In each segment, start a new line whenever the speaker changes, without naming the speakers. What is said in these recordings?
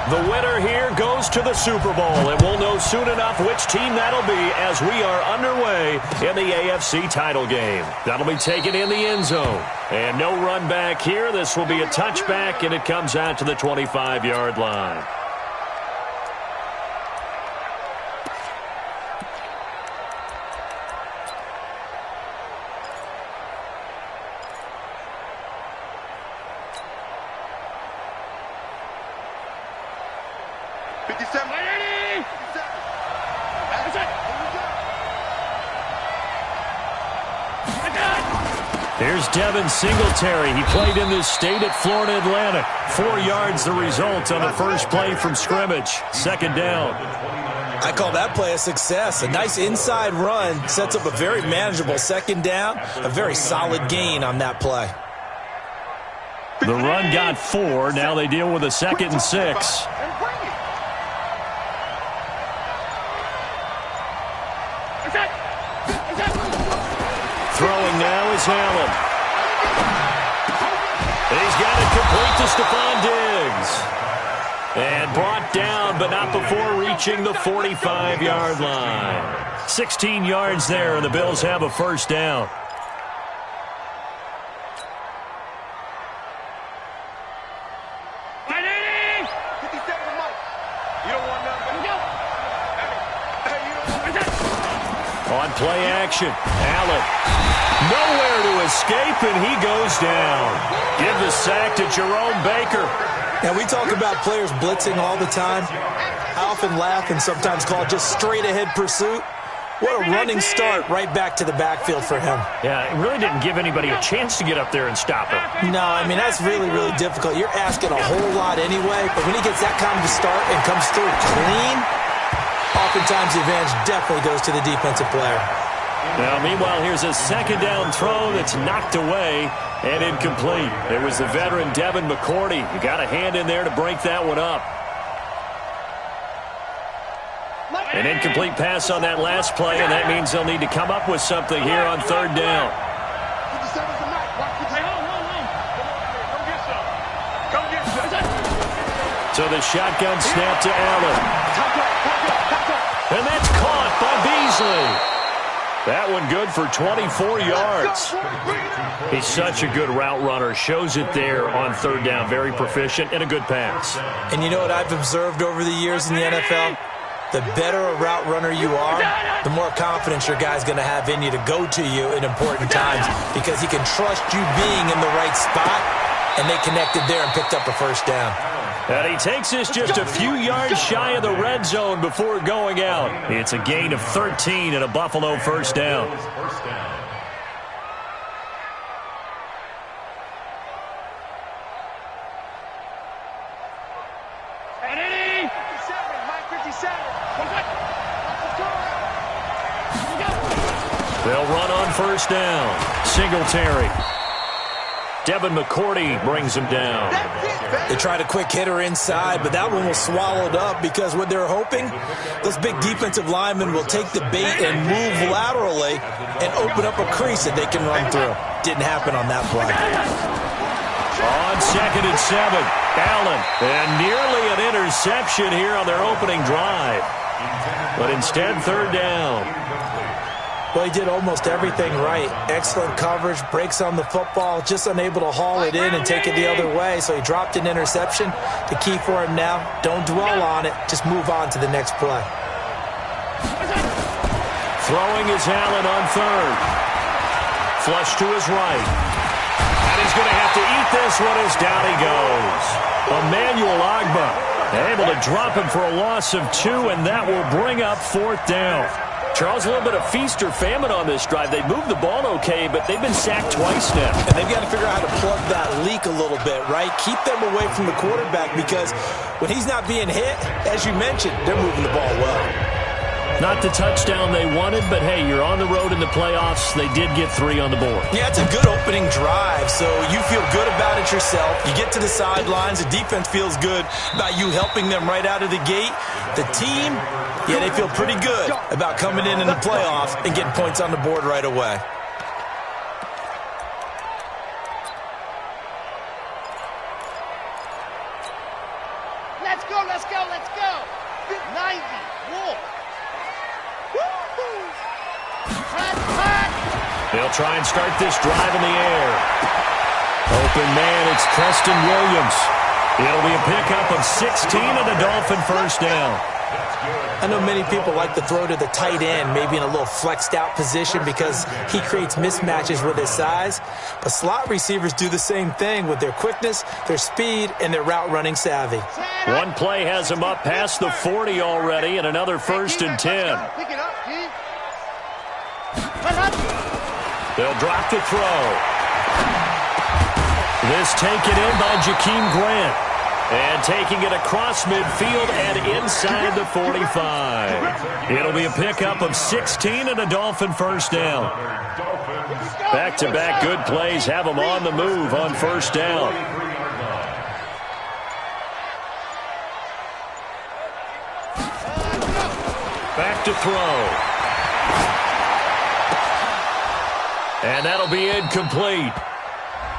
The winner here goes to the Super Bowl, and we'll know soon enough which team that'll be as we are underway in the AFC title game. That'll be taken in the end zone. And no run back here. This will be a touchback, and it comes out to the 25-yard line. Here's Devin Singletary. He played in this state at Florida Atlantic. 4 yards the result on the first play from scrimmage. Second down.
I call that play a success. A nice inside run sets up a very manageable second down. A very solid gain on that play.
The run got 4. Now they deal with a 2nd and 6. Throwing now is Allen. He's got it complete to Stephon Diggs. And brought down, but not before reaching the 45-yard line. 16 yards there, and the Bills have a first down. On play action, Allen. Nowhere to escape, and he goes down. Give the sack to Jerome Baker.
Now, we talk about players blitzing all the time. I often laugh and sometimes call it just straight-ahead pursuit. What a running start right back to the backfield for him.
Yeah, it really didn't give anybody a chance to get up there and stop him.
No, I mean, that's really, really difficult. You're asking a whole lot anyway, but when he gets that kind of a start and comes through clean, oftentimes the advantage definitely goes to the defensive player.
Now, meanwhile, here's a second down throw that's knocked away and incomplete. It was the veteran Devin McCourty. You got a hand in there to break that one up. An incomplete pass on that last play, and that means they'll need to come up with something here on third down. So the shotgun snap to Allen. And that's caught by Beasley. That one good for 24 yards. He's such a good route runner. Shows it there on third down. Very proficient and a good pass.
And you know what I've observed over the years in the NFL? The better a route runner you are, the more confidence your guy's going to have in you to go to you in important times because he can trust you being in the right spot, and they connected there and picked up a first down.
And he takes this just a few yards shy of the red zone before going out. It's a gain of 13 and a Buffalo first down. They'll run on first down. Singletary. Devin McCourty brings him down.
They tried a quick hitter inside, but that one was swallowed up because what they're hoping, those big defensive linemen will take the bait and move laterally and open up a crease that they can run through. Didn't happen on that play.
On 2nd and 7, Allen. And nearly an interception here on their opening drive. But instead, third down.
Well, he did almost everything right. Excellent coverage, breaks on the football, just unable to haul it in and take it the other way. So he dropped an interception. The key for him now, don't dwell on it. Just move on to the next play.
Throwing is Allen on third. Flush to his right. And he's going to have to eat this one as down he goes. Emmanuel Ogbah able to drop him for a loss of 2, and that will bring up fourth down. Charles, a little bit of feast or famine on this drive. They moved the ball okay, but they've been sacked twice now.
And they've got to figure out how to plug that leak a little bit, right? Keep them away from the quarterback because when he's not being hit, as you mentioned, they're moving the ball well.
Not the touchdown they wanted, but hey, you're on the road in the playoffs. They did get 3 on the board.
Yeah, it's a good opening drive, so you feel good about it yourself. You get to the sidelines. The defense feels good about you helping them right out of the gate. The team, yeah, they feel pretty good about coming in the playoffs and getting points on the board right away.
Let's go, let's go, let's go. 90. Wolf.
They'll try and start this drive in the air. Open man, it's Preston Williams. It'll be a pickup of 16 and a Dolphin first down.
I know many people like to throw to the tight end, maybe in a little flexed out position because he creates mismatches with his size. But slot receivers do the same thing with their quickness, their speed, and their route running savvy.
One play has him up past the 40 already, and another 1st and 10. They'll drop to throw. This taken in by Jakeem Grant. And taking it across midfield and inside the 45. It'll be a pickup of 16 and a Dolphin first down. Back-to-back good plays have them on the move on first down. Back to throw. And that'll be incomplete.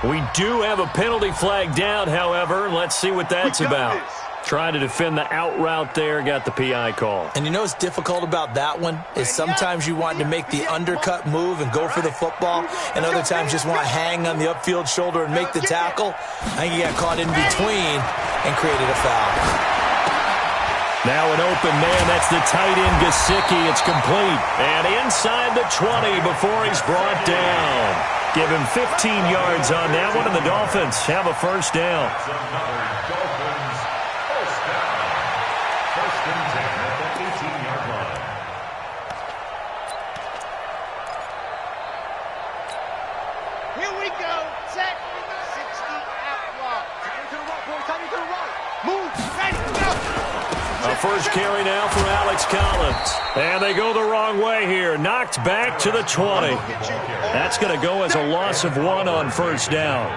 We do have a penalty flag down, however. Let's see what that's about. Trying to defend the out route there, got the PI call.
And you know what's difficult about that one is sometimes you want to make the undercut move and go for the football, and other times just want to hang on the upfield shoulder and make the tackle. I think he got caught in between and created a foul.
Now an open man, that's the tight end Gesicki. It's complete. And inside the 20 before he's brought down. Give him 15 yards on that one, and the Dolphins have a first down.
First and 10 at the 18-yard line.
Here we go. Set. 60 out wide. Time to the right, boy. Time to the right. Move. Ready. Go.
A first carry now for Alex Collins. And they go the wrong way here. Knocked back to the 20. That's going to go as a loss of 1 on first down.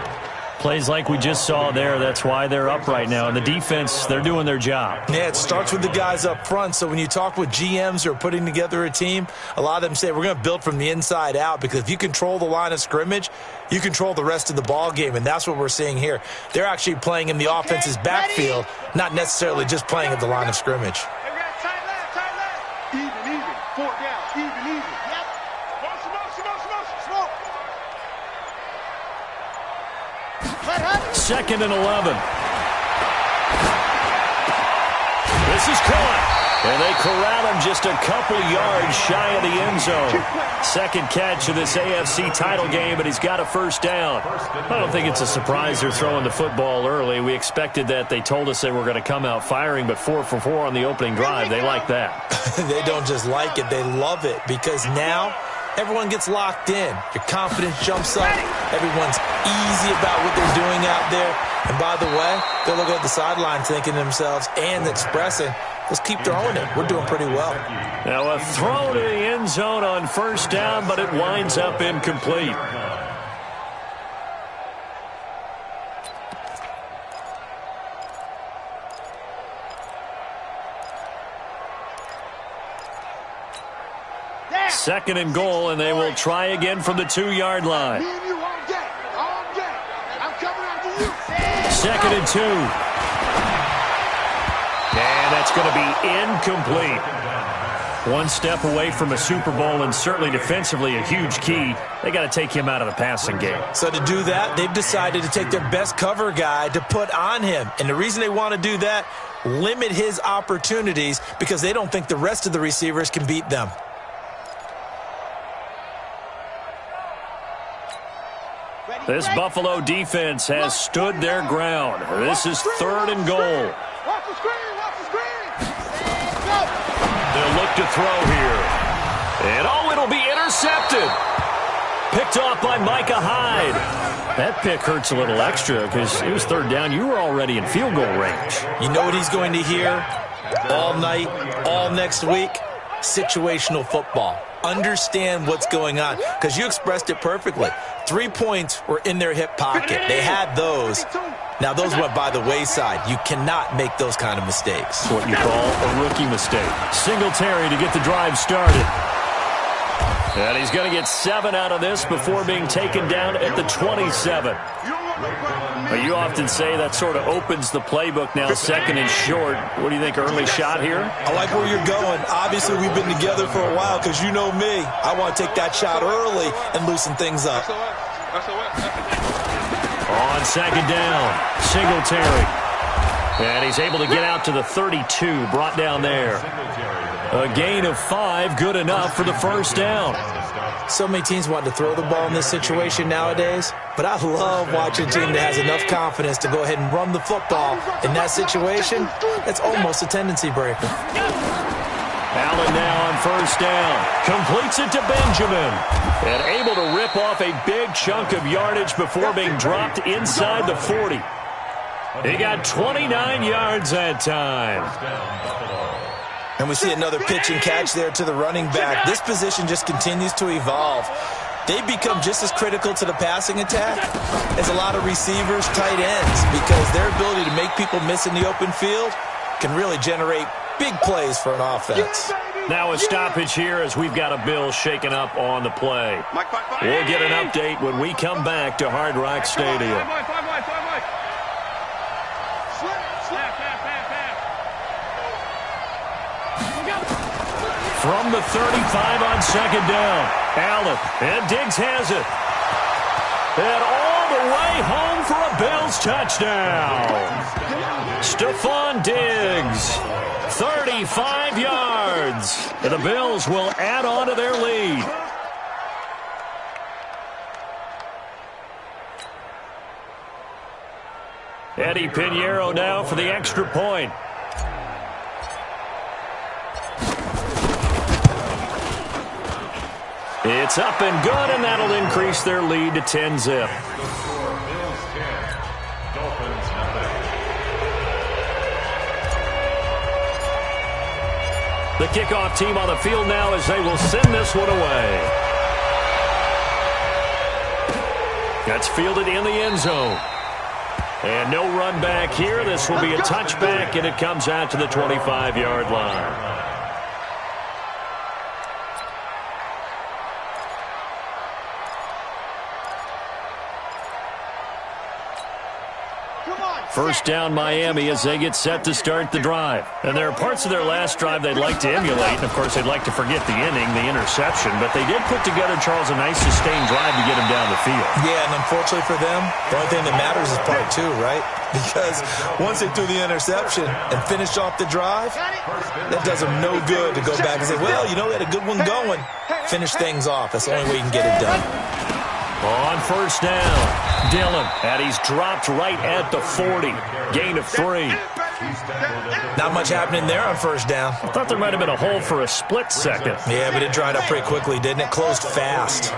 Plays like we just saw there. That's why they're up right now. And the defense, they're doing their job.
Yeah, it starts with the guys up front. So when you talk with GMs who are putting together a team, a lot of them say we're going to build from the inside out, because if you control the line of scrimmage, you control the rest of the ball game, and that's what we're seeing here. They're actually playing in the offense's backfield, not necessarily just playing at the line of scrimmage.
Even. 4 down. Even. Yep. Smoke.
2nd and 11. This is caught. And they corral him just a couple yards shy of the end zone. Second catch of this AFC title game, but he's got a first down. I don't think it's a surprise they're throwing the football early. We expected that. They told us they were going to come out firing, but 4 for 4 on the opening drive. They like that.
They don't just like it, they love it, because now everyone gets locked in. Your confidence jumps up. Everyone's easy about what they're doing out there. And by the way, they're looking at the sideline thinking to themselves and expressing, let's keep throwing it. We're doing pretty well.
Now a throw to the end zone on first down, but it winds up incomplete. Second and goal, and they will try again from the 2-yard line. Second and 2. And that's going to be incomplete. One step away from a Super Bowl, and certainly defensively a huge key. They got to take him out of the passing game.
So to do that, they've decided to take their best cover guy to put on him. And the reason they want to do that, limit his opportunities, because they don't think the rest of the receivers can beat them.
This Buffalo defense has stood their ground. This is 3rd and goal.
Watch the screen.
They'll look to throw here. And it'll be intercepted. Picked off by Micah Hyde. That pick hurts a little extra because it was 3rd down. You were already in field goal range.
You know what he's going to hear all night, all next week? Situational football. Understand what's going on, because you expressed it perfectly. 3 points were in their hip pocket. They had those. Now, those went by the wayside. You cannot make those kind of mistakes.
What you call a rookie mistake. Singletary to get the drive started. And he's going to get 7 out of this before being taken down at the 27. You often say that sort of opens the playbook now, 2nd and short. What do you think, early shot here?
I like where you're going. Obviously, we've been together for a while because you know me. I want to take that shot early and loosen things up.
On 2nd down, Singletary. And he's able to get out to the 32, brought down there. A gain of 5, good enough for the first down.
So many teams want to throw the ball in this situation nowadays, but I love watching a team that has enough confidence to go ahead and run the football. In that situation, that's almost a tendency breaker.
Allen now on first down. Completes it to Benjamin. And able to rip off a big chunk of yardage before being dropped inside the 40. He got 29 yards that time.
And we see another pitch and catch there to the running back. This position just continues to evolve. They become just as critical to the passing attack as a lot of receivers, tight ends, because their ability to make people miss in the open field can really generate big plays for an offense.
Now a stoppage here as we've got a Bill shaken up on the play. We'll get an update when we come back to Hard Rock Stadium. From the 35 on 2nd down, Allen, and Diggs has it. And all the way home for a Bills touchdown. Stephon Diggs, 35 yards. And the Bills will add on to their lead. Eddie Pinheiro now for the extra point. It's up and good, and that'll increase their lead to 10-zip. The kickoff team on the field now as they will send this one away. That's fielded in the end zone. And no run back here. This will be a touchback, and it comes out to the 25-yard line. First down Miami as they get set to start the drive. And there are parts of their last drive they'd like to emulate. And, of course, they'd like to forget the inning, the interception. But they did put together, Charles, a nice sustained drive to get him down the field.
Yeah, and unfortunately for them, the only thing that matters is part 2, right? Because once they threw the interception and finished off the drive, that does them no good to go back and say, well, you know, we had a good one going. Finish things off. That's the only way you can get it done.
On first down, Dillon, and he's dropped right at the 40. Gain of 3.
Not much happening there on first down.
I thought there might have been a hole for a split second.
Yeah, but it dried up pretty quickly, didn't it? Closed fast.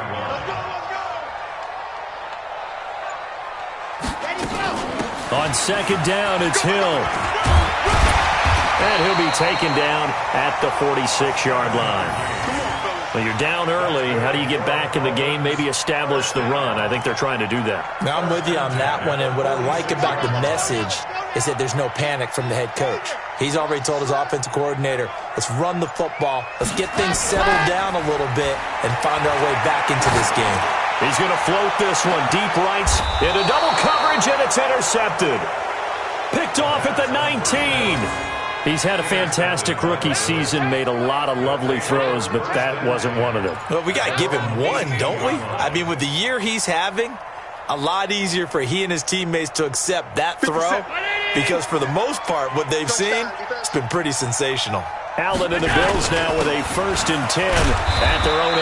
On second down, it's Hill. And he'll be taken down at the 46-yard line. Well, you're down early. How do you get back in the game, maybe establish the run? I think they're trying to do that.
Now, I'm with you on that one, and what I like about the message is that there's no panic from the head coach. He's already told his offensive coordinator, let's run the football, let's get things settled down a little bit and find our way back into this game.
He's going to float this one deep right into double coverage, and it's intercepted. Picked off at the 19. He's had a fantastic rookie season, made a lot of lovely throws, but that wasn't one of them.
Well, we got to give him one, don't we? I mean, with the year he's having, a lot easier for he and his teammates to accept that throw because for the most part, what they've seen, it's been pretty sensational.
Allen and the Bills now with a 1st and 10 at their own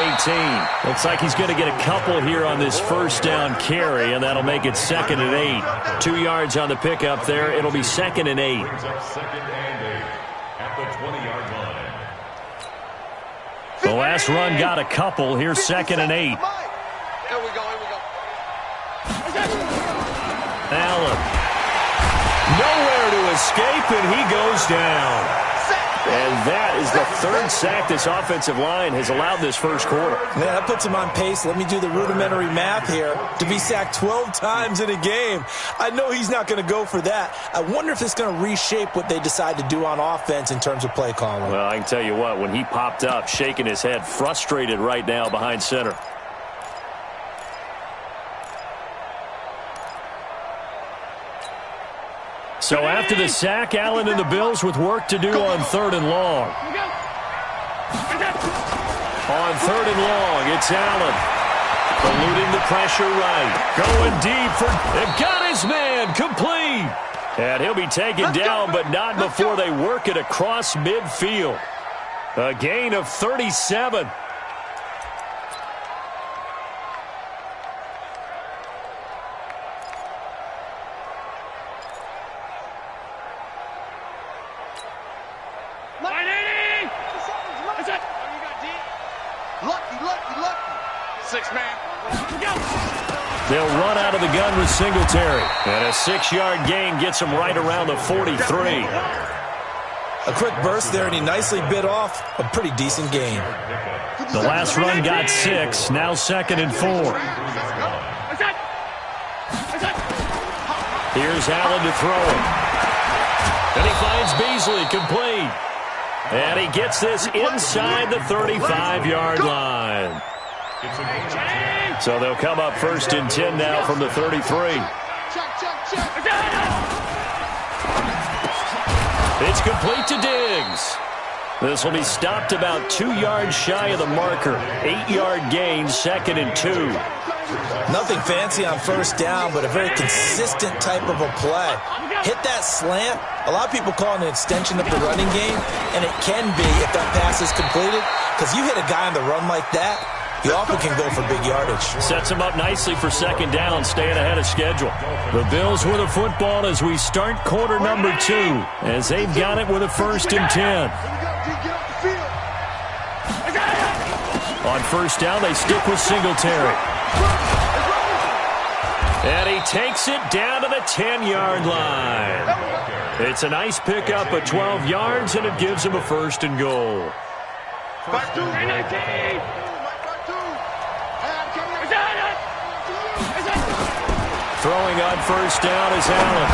18. Looks like he's going to get a couple here on this first down carry, and that'll make it 2nd and 8. 2 yards on the pickup there. It'll be 2nd and 8. The last run got a couple. Here's 2nd and 8.
Here we go.
Allen. Nowhere to escape, and he goes down. And that is the third sack this offensive line has allowed this first quarter.
Yeah, that puts him on pace. Let me do the rudimentary math here. To be sacked 12 times in a game, I know he's not going to go for that. I wonder if it's going to reshape what they decide to do on offense in terms of play calling.
Well, I can tell you what, when he popped up, shaking his head, frustrated right now behind center. So after the sack, Allen and the Bills with work to do on 3rd and long. On 3rd and long, it's Allen. Eluding the pressure right. Going deep for... They've got his man complete. And he'll be taken down, but not before they work it across midfield. A gain of 37. They'll run out of the gun with Singletary. And a 6-yard gain gets him right around the 43.
A quick burst there, and he nicely bit off a pretty decent gain.
The last run got 6, now 2nd and 4. Here's Allen to throw it. And he finds Beasley complete. And he gets this inside the 35-yard line. So they'll come up 1st and 10 now from the 33. It's complete to Diggs. This will be stopped about 2 yards shy of the marker. 8-yard gain, 2nd and 2.
Nothing fancy on 1st down, but a very consistent type of a play. Hit that slant. A lot of people call it an extension of the running game, and it can be if that pass is completed, because you hit a guy on the run like that, you often can go for big yardage.
Sets him up nicely for 2nd down, staying ahead of schedule. The Bills with a football as we start quarter number 2, as they've got it with a 1st and 10. On 1st down, they stick with Singletary. And he takes it down to the 10-yard line. It's a nice pickup of 12 yards, and it gives him a 1st and goal. Throwing on 1st down is Allen.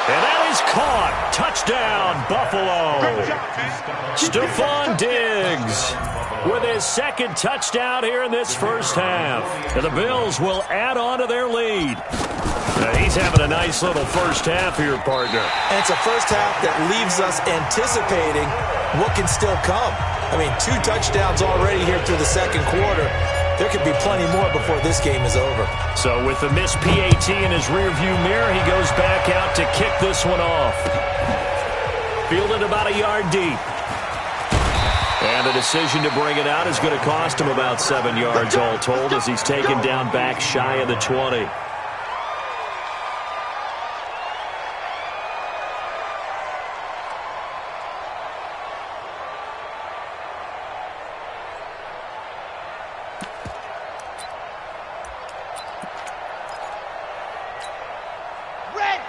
And that is caught. Touchdown, Buffalo. Stephon Diggs with his 2nd touchdown here in this first half. And the Bills will add on to their lead. Now he's having a nice little first half here, partner.
And it's a first half that leaves us anticipating what can still come. I mean, 2 touchdowns already here through the 2nd quarter. There could be plenty more before this game is over. So with the missed PAT in his rearview mirror, he goes back out to kick this one off. Fielded about a yard deep. And the decision to bring it out is going to cost him about 7 yards all told as he's taken down back shy of the 20.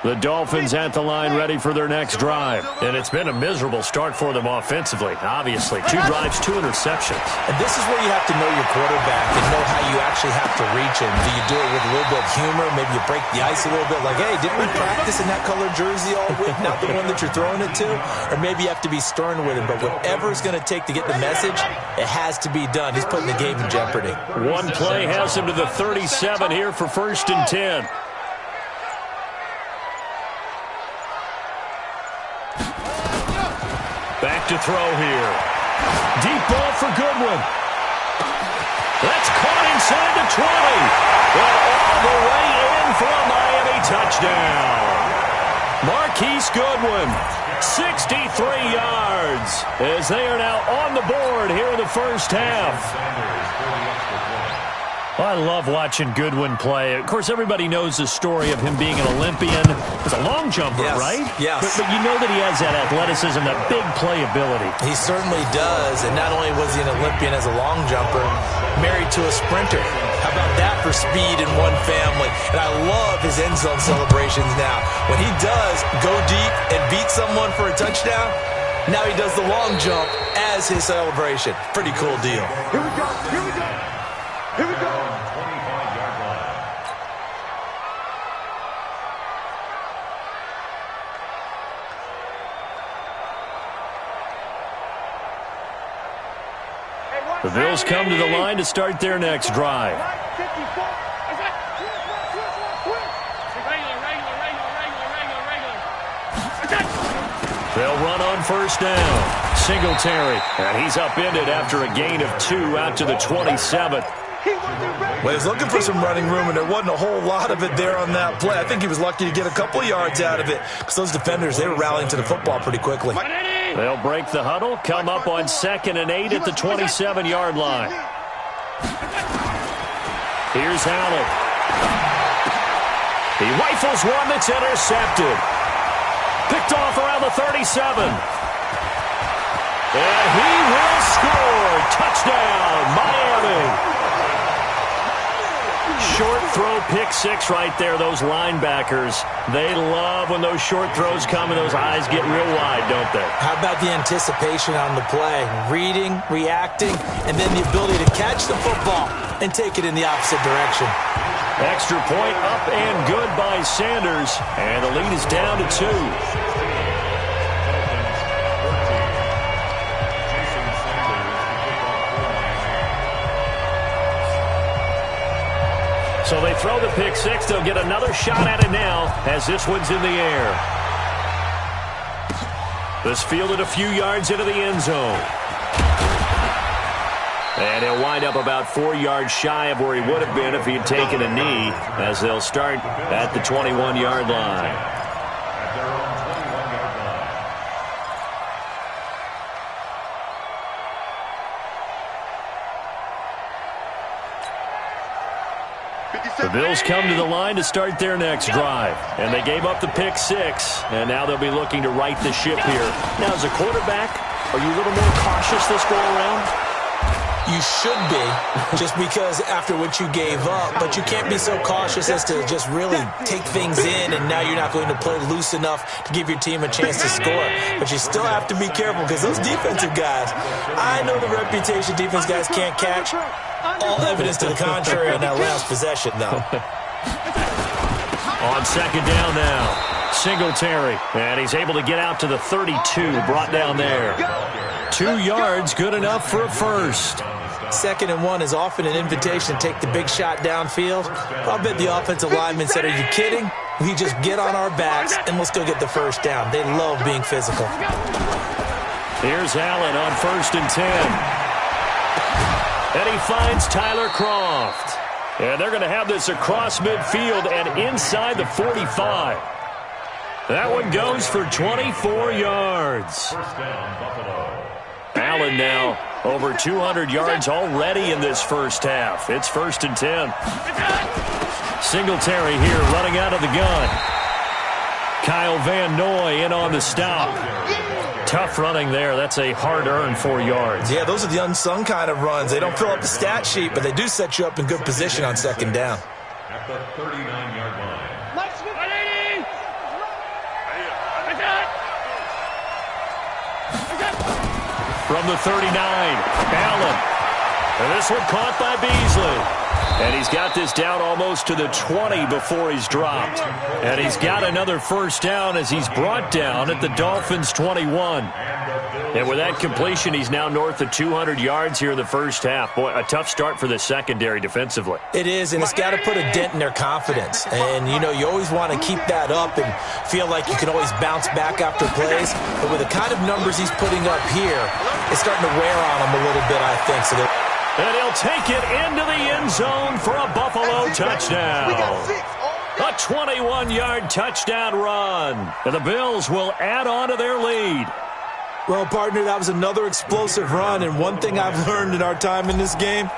The Dolphins at the line ready for their next drive. And it's been a miserable start for them offensively, obviously. 2 drives, 2 interceptions. And this is where you have to know your quarterback and know how you actually have to reach him. Do you do it with a little bit of humor? Maybe you break the ice a little bit like, hey, didn't we practice in that colored jersey all week, not the one that you're throwing it to? Or maybe you have to be stern with him. But whatever it's going to take to get the message, it has to be done. He's putting the game in jeopardy.
One play has him to the 37 here for 1st and 10. Back to throw here. Deep ball for Goodwin. That's caught inside the 20. And all the way in for a Miami touchdown. Marquise Goodwin, 63 yards, as they are now on the board here in the first half. I love watching Goodwin play. Of course, everybody knows the story of him being an Olympian. He's a long jumper,
yes,
right?
Yes.
But you know that he has that athleticism, that big playability.
He certainly does. And not only was he an Olympian as a long jumper, married to a sprinter. How about that for speed in one family? And I love his end zone celebrations now. When he does go deep and beat someone for a touchdown, Now he does the long jump as his celebration. Pretty cool deal.
Here we go. Here we go. Here we go.
25-yard line.
The Bills come to the line to start their next drive. They'll run on first down. Singletary, and he's upended after a gain of 2 out to the 27th.
Well, he was looking for some running room, and there wasn't a whole lot of it there on that play. I think he was lucky to get a couple of yards out of it because those defenders, they were rallying to the football pretty quickly.
They'll break the huddle, come up on 2nd and 8 at the 27-yard line. Here's Allen. He rifles one that's intercepted. Picked off around the 37. And he will score. Touchdown, Miami. Short throw, pick 6 right there. Those linebackers, they love when those short throws come and those eyes get real wide, don't they?
How about the anticipation on the play? Reading, reacting, and then the ability to catch the football and take it in the opposite direction.
Extra point up and good by Sanders. And the lead is down to 2. So they throw the pick 6. They'll get another shot at it now as this one's in the air. This fielded a few yards into the end zone. And he'll wind up about 4 yards shy of where he would have been if he had taken a knee, as they'll start at the 21-yard line.
At their own 21-yard line.
The Bills come to the line to start their next drive. And they gave up the pick 6, and now they'll be looking to right the ship here. Now, as a quarterback, are you a little more cautious this go around?
You should be, just because after what you gave up, but you can't be so cautious as to just really take things in, and now you're not going to play loose enough to give your team a chance to score. But you still have to be careful because those defensive guys, I know the reputation defense guys can't catch. All evidence to the contrary on that last possession, though.
On 2nd down now, Singletary, and he's able to get out to the 32, brought down there. 2 yards, good enough for a first.
2nd and 1 is often an invitation to take the big shot downfield. I'll bet the offensive lineman said, are you kidding? We just get on our backs and let's go get the first down. They love being physical.
Here's Allen on 1st and 10. And he finds Tyler Kroft. And they're going to have this across midfield and inside the 45. That one goes for 24 yards.
First down, Buffalo.
Allen now over 200 yards already in this first half. It's 1st and 10. Singletary here running out of the gun. Kyle Van Noy in on the stop. Tough running there. That's a hard-earned 4 yards.
Yeah, those are the unsung kind of runs. They don't fill up the stat sheet, but they do set you up in good position on 2nd down.
At the 39-yard line.
From the 39, Allen. And this one caught by Beasley. And he's got this down almost to the 20 before he's dropped. And he's got another first down as he's brought down at the Dolphins' 21. And with that completion, he's now north of 200 yards here in the first half. Boy, a tough start for the secondary defensively.
It is, and it's got to put a dent in their confidence. And, you know, you always want to keep that up and feel like you can always bounce back after plays. But with the kind of numbers he's putting up here, it's starting to wear on him a little bit, I think. So
and he'll take it into the end zone for a Buffalo touchdown. A 21-yard touchdown run. And the Bills will add on to their lead.
Well, partner, that was another explosive run, and one thing I've learned in our time in this game,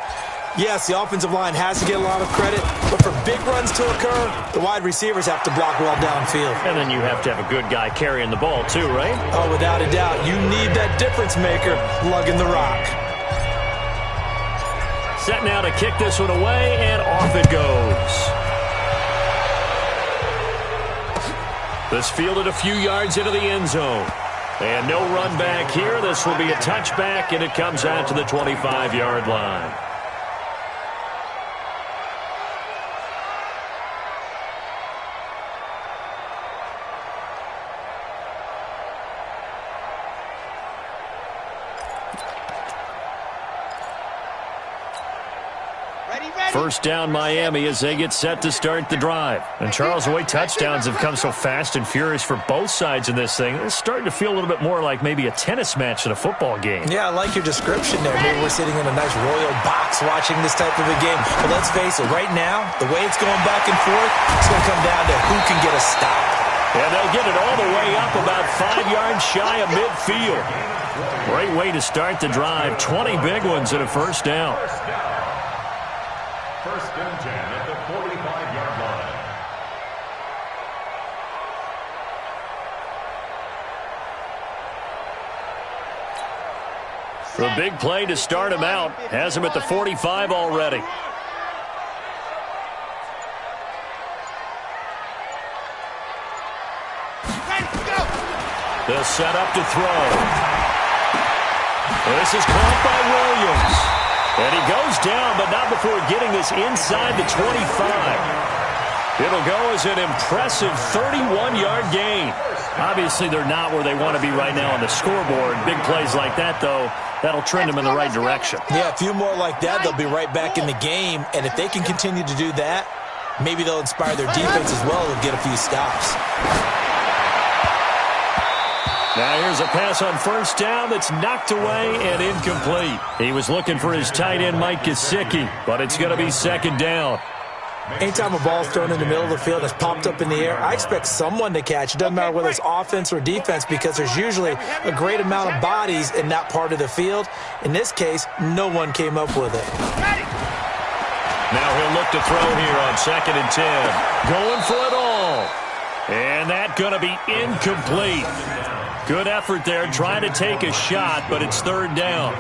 yes, the offensive line has to get a lot of credit, but for big runs to occur, the wide receivers have to block well downfield.
And then you have to have a good guy carrying the ball too, right?
Oh, without a doubt. You need that difference maker lugging the rock.
Set now to kick this one away, and off it goes. This fielded a few yards into the end zone. And no run back here. This will be a touchback, and it comes out to the 25-yard line. First down Miami as they get set to start the drive. And Charles, the way touchdowns have come so fast and furious for both sides in this thing, it's starting to feel a little bit more like maybe a tennis match than a football game.
Yeah, I like your description there. Maybe we're sitting in a nice royal box watching this type of a game. But let's face it, right now, the way it's going back and forth, it's going to come down to who can get a stop.
And they'll get it all the way up about 5 yards shy of midfield. Great way to start the drive. 20 big ones and a first down.
First and 10 at the 45-yard line.
The big play to start him out. Has him at the 45 already. They'll set up to throw. This is caught by Williams. And he goes down, but not before getting this inside the 25. It'll go as an impressive 31-yard gain. Obviously, they're not where they want to be right now on the scoreboard. Big plays like that, though, that'll trend them in the right direction.
Yeah, a few more like that, they'll be right back in the game. And if they can continue to do that, maybe they'll inspire their defense as well and get a few stops.
Now here's a pass on first down that's knocked away and incomplete. He was looking for his tight end, Mike Gesicki, but it's going to be second down.
Anytime a ball's thrown in the middle of the field that's popped up in the air, I expect someone to catch. It doesn't matter whether it's offense or defense because there's usually a great amount of bodies in that part of the field. In this case, no one came up with it.
Now he'll look to throw here on second and 10. Going for it all. And that's going to be incomplete. Good effort there, trying to take a shot, but it's third down.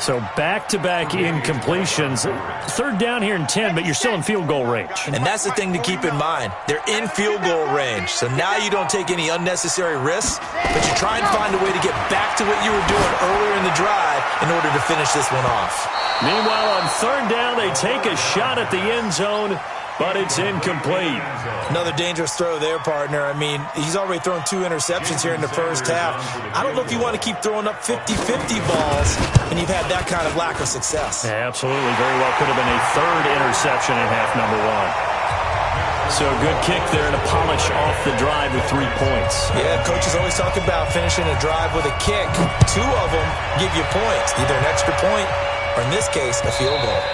So back-to-back incompletions. Third down here in 10, but you're still in field goal range.
And that's the thing to keep in mind. They're in field goal range. So now you don't take any unnecessary risks, but you try and find a way to get back to what you were doing earlier in the drive in order to finish this one off.
Meanwhile, on third down, they take a shot at the end zone, but it's incomplete.
Another dangerous throw there, partner. I mean, he's already thrown 2 interceptions here in the first half. I don't know if you want to keep throwing up 50-50 balls when you've had that kind of lack of success.
Yeah, absolutely. Very well could have been a third interception in half number 1. So good kick there to polish off the drive with 3 points.
Yeah, coaches always talk about finishing a drive with a kick. 2 of them give you points, either an extra point or, in this case, a field goal.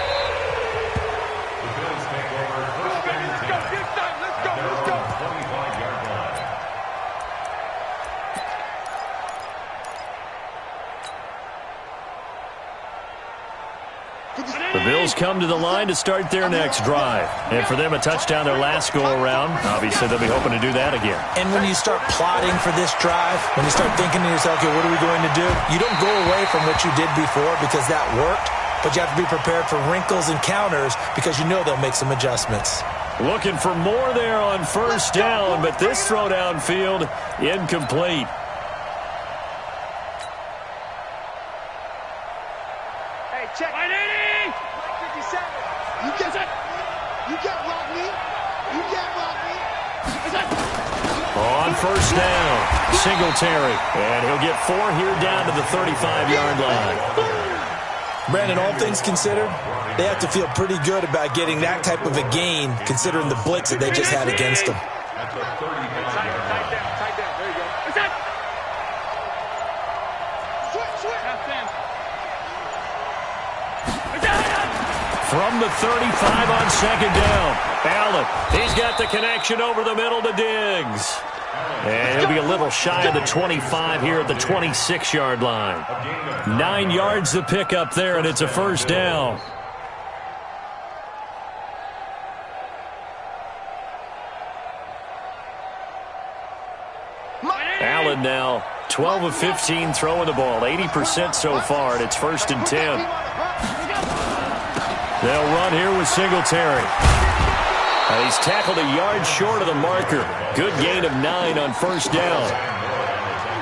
The Bills come to the line to start their next drive. And for them, a touchdown their last go-around. Obviously, they'll be hoping to do that again.
And when you start plotting for this drive, when you start thinking to yourself, okay, what are we going to do? You don't go away from what you did before because that worked, but you have to be prepared for wrinkles and counters because you know they'll make some adjustments.
Looking for more there on first down, but this throw downfield, incomplete.
Hey, check. 57. You get Rodney. You get Rodney.
On first down, Singletary. And he'll get 4 here down to the 35-yard line.
Brandon, all things considered, they have to feel pretty good about getting that type of a gain considering the blitz that they just had against them.
At the 35-yard line.
Tight down. There you go. What's that? Switch.
From the 35 on second down. Allen, he's got the connection over the middle to Diggs. And he'll be a little shy of the 25 here at the 26-yard line. 9 yards to pick up there, and it's a first down. Allen now 12 of 15 throwing the ball, 80% so far, and it's first and 10. They'll run here with Singletary. He's tackled a yard short of the marker. Good gain of 9 on first down.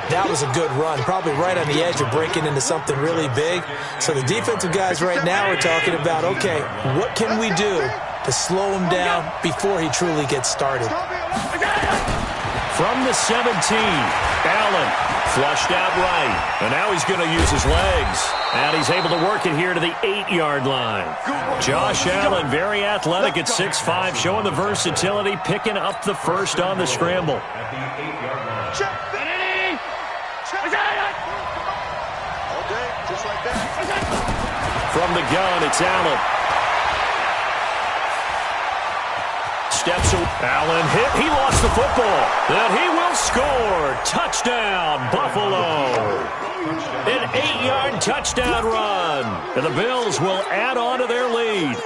That was a good run, probably right on the edge of breaking into something really big. So the defensive guys right now are talking about, okay, what can we do to slow him down before he truly gets started?
From the 17, Allen flushed out right. And now he's going to use his legs. And he's able to work it here to the 8-yard line. Josh Allen, very athletic at 6'5", showing the versatility, picking up the first on the scramble.
At the 8-yard line.
Okay, just like that.
From the gun, it's Allen. Steps away. Allen hit. He lost the football. And he will score. Touchdown, Buffalo. An 8-yard touchdown run. And the Bills will add on to their lead.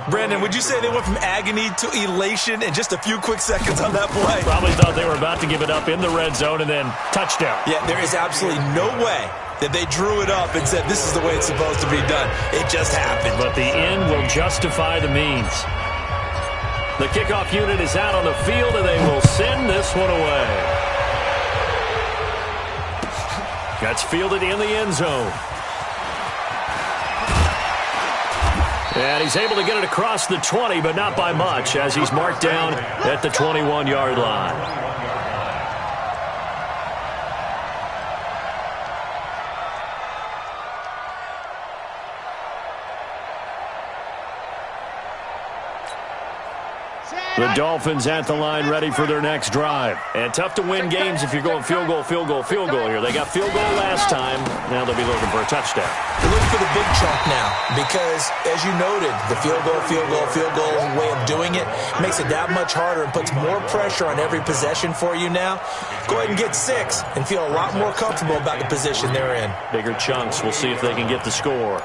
Brandon, would you say they went from agony to elation in just a few quick seconds on that play?
Probably thought they were about to give it up in the red zone and then touchdown.
Yeah, there is absolutely no way that they drew it up and said this is the way it's supposed to be done. It just happened.
But the end will justify the means. The kickoff unit is out on the field, and they will send this one away. That's fielded in the end zone. And he's able to get it across the 20, but not by much, as he's marked down at the 21-yard line. The Dolphins at the line ready for their next drive. And tough to win games if you're going field goal, field goal, field goal here. They got field goal last time. Now they'll be looking for a touchdown.
They're looking for the big chunk now because, as you noted, the field goal way of doing it makes it that much harder and puts more pressure on every possession for you now. Go ahead and get 6 and feel a lot more comfortable about the position they're in.
Bigger chunks. We'll see if they can get the score.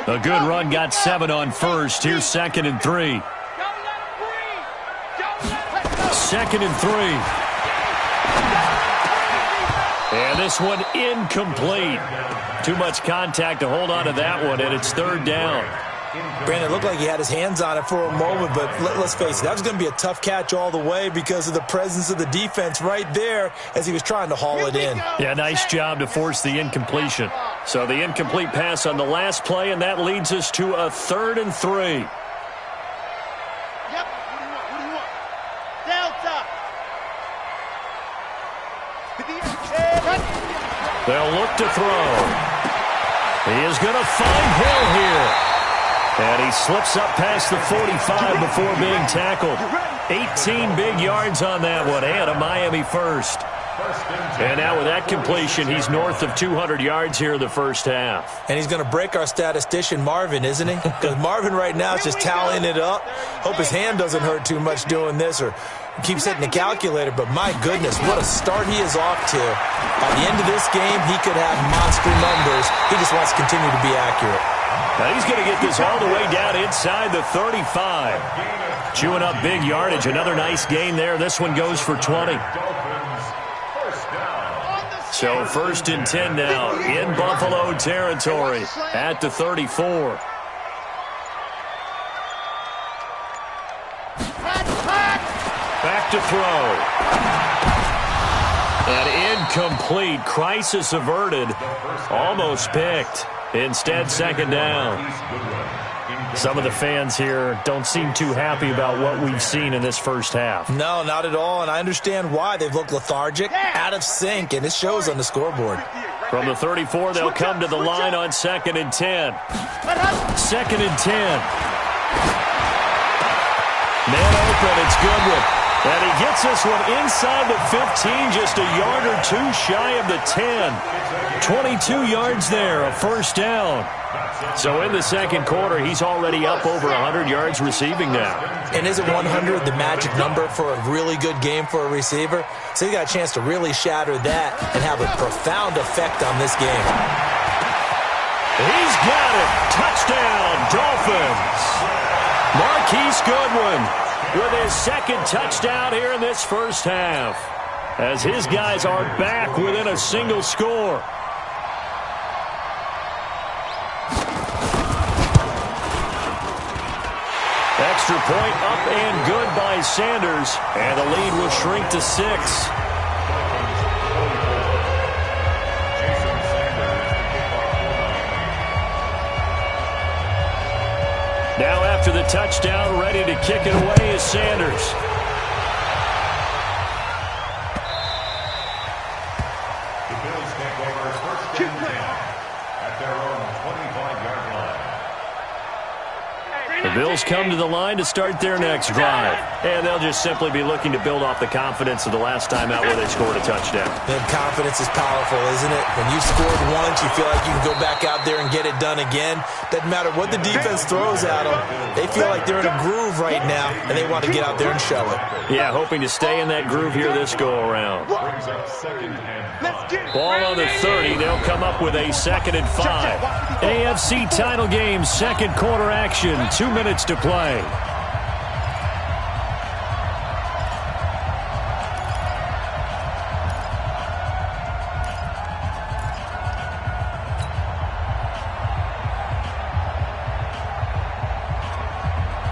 A good run got 7 on first. Here's 2nd and 3. 2nd and 3. And this one incomplete. Too much contact to hold on to that one, and it's 3rd down.
Brandon, looked like he had his hands on it for a moment, but let's face it, that was going to be a tough catch all the way because of the presence of the defense right there as he was trying to haul it in.
Yeah, nice job to force the incompletion. So the incomplete pass on the last play, and that leads us to a 3rd and 3. They'll look to throw. He is going to find Hill here. And he slips up past the 45 before being tackled. 18 big yards on that one, and a Miami first. And now with that completion, he's north of 200 yards here in the first half.
And he's going to break our statistician, Marvin, isn't he? Because Marvin right now is just tallying it up. Hope his hand doesn't hurt too much doing this or keeps hitting the calculator. But my goodness, what a start he is off to. By the end of this game, he could have monster numbers. He just wants to continue to be accurate.
Now he's going to get this all the way down inside the 35. Chewing up big yardage. Another nice gain there. This one goes for 20. So 1st and 10 now in Buffalo territory at the 34. Back to throw. An incomplete. Crisis averted. Almost picked. Instead, 2nd down. Some of the fans here don't seem too happy about what we've seen in this first half.
No, not at all, and I understand why. They've looked lethargic, out of sync, and it shows on the scoreboard.
From the 34, they'll come to the line on 2nd and 10. 2nd and 10. Man open, it's Goodwin. And he gets this one inside the 15, just a yard or 2 shy of the 10. 22 yards there, a 1st down. So in the 2nd quarter, he's already up over 100 yards receiving now.
And isn't 100 the magic number for a really good game for a receiver? So he got a chance to really shatter that and have a profound effect on this game.
He's got it. Touchdown, Dolphins. Marquise Goodwin with his 2nd touchdown here in this first half, as his guys are back within a single score. extra point up and good by Sanders, and the lead will shrink to 6. Now after the touchdown, ready to kick it away is Sanders.
The Bills take over first and 10 at their own 25-yard line.
The Bills come to the line to start their next drive. And they'll just simply be looking to build off the confidence of the last time out where they scored a touchdown.
And confidence is powerful, isn't it? When you scored once, you feel like you can go back out there and get it done again. Doesn't matter what the defense throws at them. They feel like they're in a groove right now, and they want to get out there and show it.
Yeah, hoping to stay in that groove here this go-around.
Brings up second and 5.
Ball on the 30. They'll come up with a 2nd and 5. AFC title game, second quarter action. 2 minutes to play.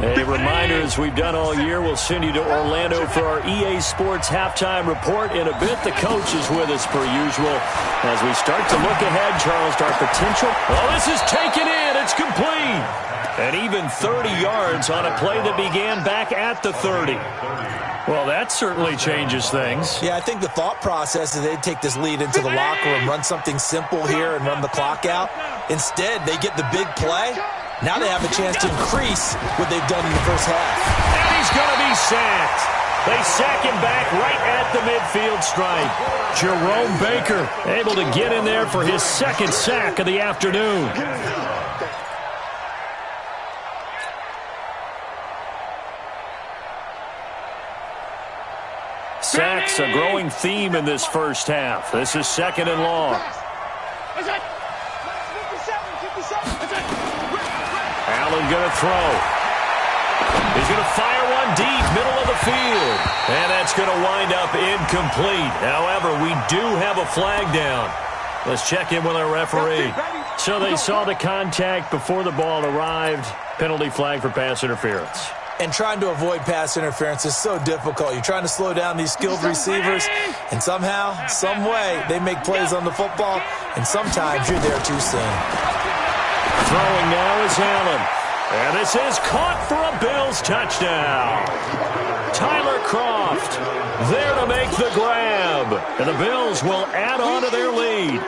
A reminder, as we've done all year, we'll send you to Orlando for our EA Sports halftime report. In a bit, the coach is with us per usual. As we start to look ahead, Charles, our potential. Oh, this is taken in. It's complete. And even 30 yards on a play that began back at the 30. Well, that certainly changes things.
Yeah, I think the thought process is they'd take this lead into the locker room, run something simple here, and run the clock out. Instead, they get the big play. Now they have a chance to increase what they've done in the first half.
And he's going to be sacked. They sack him back right at the midfield stripe. Jerome Baker able to get in there for his 2nd sack of the afternoon. Sacks, a growing theme in this first half. This is 2nd and long. Allen going to throw. He's going to fire one deep, middle of the field. And that's going to wind up incomplete. However, we do have a flag down. Let's check in with our referee. So they saw the contact before the ball arrived. Penalty flag for pass interference.
And trying to avoid pass interference is so difficult. You're trying to slow down these skilled receivers, and somehow, some way, they make plays on the football, and sometimes you're there too soon.
Throwing now is Allen. And this is caught for a Bills touchdown. Tyler Kroft there to make the grab. And the Bills will add on to their lead.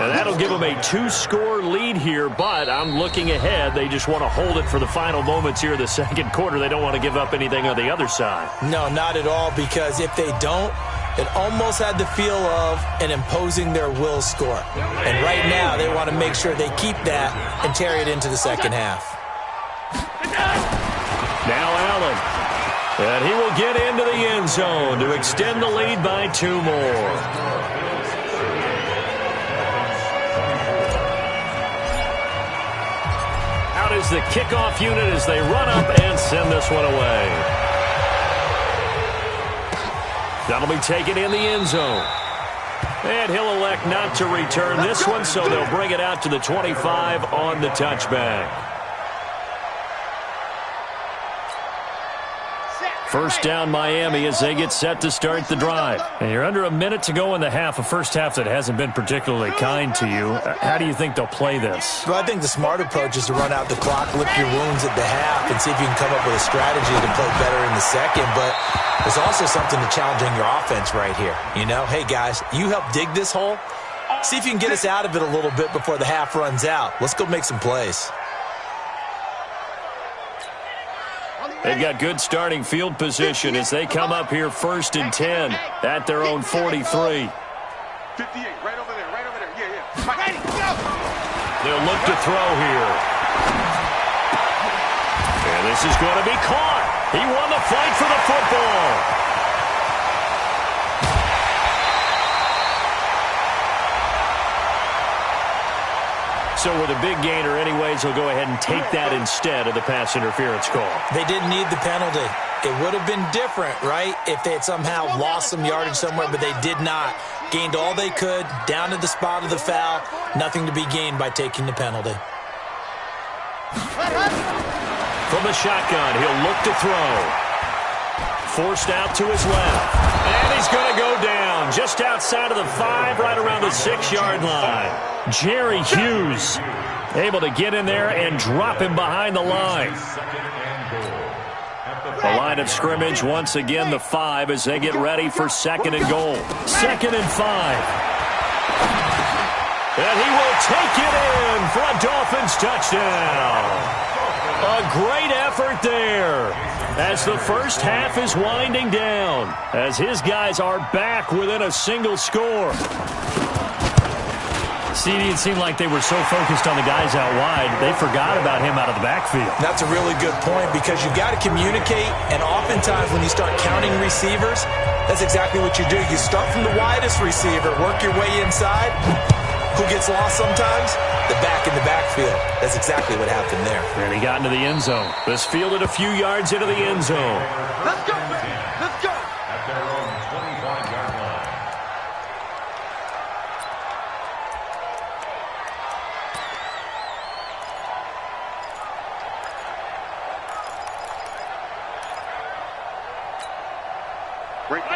And that'll give them a 2-score lead here, but I'm looking ahead. They just want to hold it for the final moments here in the second quarter. They don't want to give up anything on the other side.
No, not at all, because if they don't, it almost had the feel of an imposing their will score. And right now, they want to make sure they keep that and carry it into the second half.
Now Allen. And he will get into the end zone to extend the lead by 2 more. Out is the kickoff unit as they run up and send this one away. That'll be taken in the end zone. And he'll elect not to return this one, so they'll bring it out to the 25 on the touchback. First down Miami as they get set to start the drive. And you're under a minute to go in the half, a first half that hasn't been particularly kind to you. How do you think they'll play this?
Well, I think the smart approach is to run out the clock, lick your wounds at the half, and see if you can come up with a strategy to play better in the second. But there's also something to challenging your offense right here. You know, hey, guys, you help dig this hole. See if you can get us out of it a little bit before the half runs out. Let's go make some plays.
They've got good starting field position as they come up here 1st and 10 at their own 43.
58, right over there, right over there. Yeah. Ready, go!
They'll look to throw here. And this is going to be caught. He won the fight for the football. So with a big gainer anyways, he'll go ahead and take that instead of the pass interference call.
They didn't need the penalty. It would have been different, right, if they had somehow lost some yardage somewhere, but they did not. Gained all they could, down to the spot of the foul. Nothing to be gained by taking the penalty.
From the shotgun, he'll look to throw. Forced out to his left. And he's going to go down just outside of the 5, right around the 6-yard line. Jerry Hughes able to get in there and drop him behind the line. The line of scrimmage, once again, the 5 as they get ready for 2nd and goal. 2nd and 5. And he will take it in for a Dolphins touchdown. A great effort there as the first half is winding down, as his guys are back within a single score.
CD, it seemed like they were so focused on the guys out wide, they forgot about him out of the backfield.
That's a really good point because you've got to communicate, and oftentimes when you start counting receivers, that's exactly what you do. You start from the widest receiver, work your way inside. Who gets lost sometimes? The back in the backfield. That's exactly what happened there.
And he got into the end zone. This fielded a few yards into the end zone.
Let's go, man. Let's go.
At their own 25-yard line.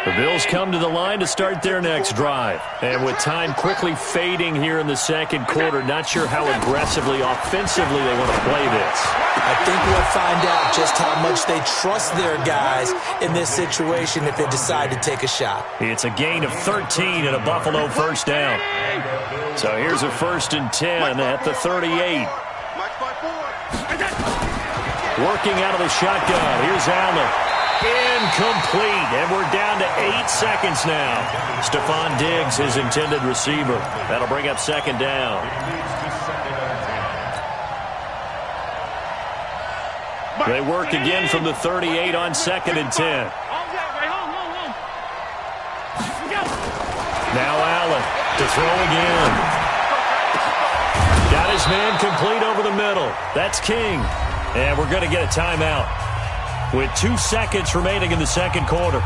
The Bills come to the line to start their next drive. And with time quickly fading here in the second quarter, not sure how aggressively, offensively they want to play this.
I think we'll find out just how much they trust their guys in this situation if they decide to take a shot.
It's a gain of 13 and a Buffalo first down. So here's a 1st and 10 at the 38. Working out of the shotgun. Here's Allen. Incomplete, and we're down to 8 seconds now. Stephon Diggs, his intended receiver. That'll bring up 2nd down. They work again from the 38 on 2nd and 10. Now Allen to throw again. Got his man complete over the middle. That's King. And we're going to get a timeout with 2 seconds remaining in the second quarter.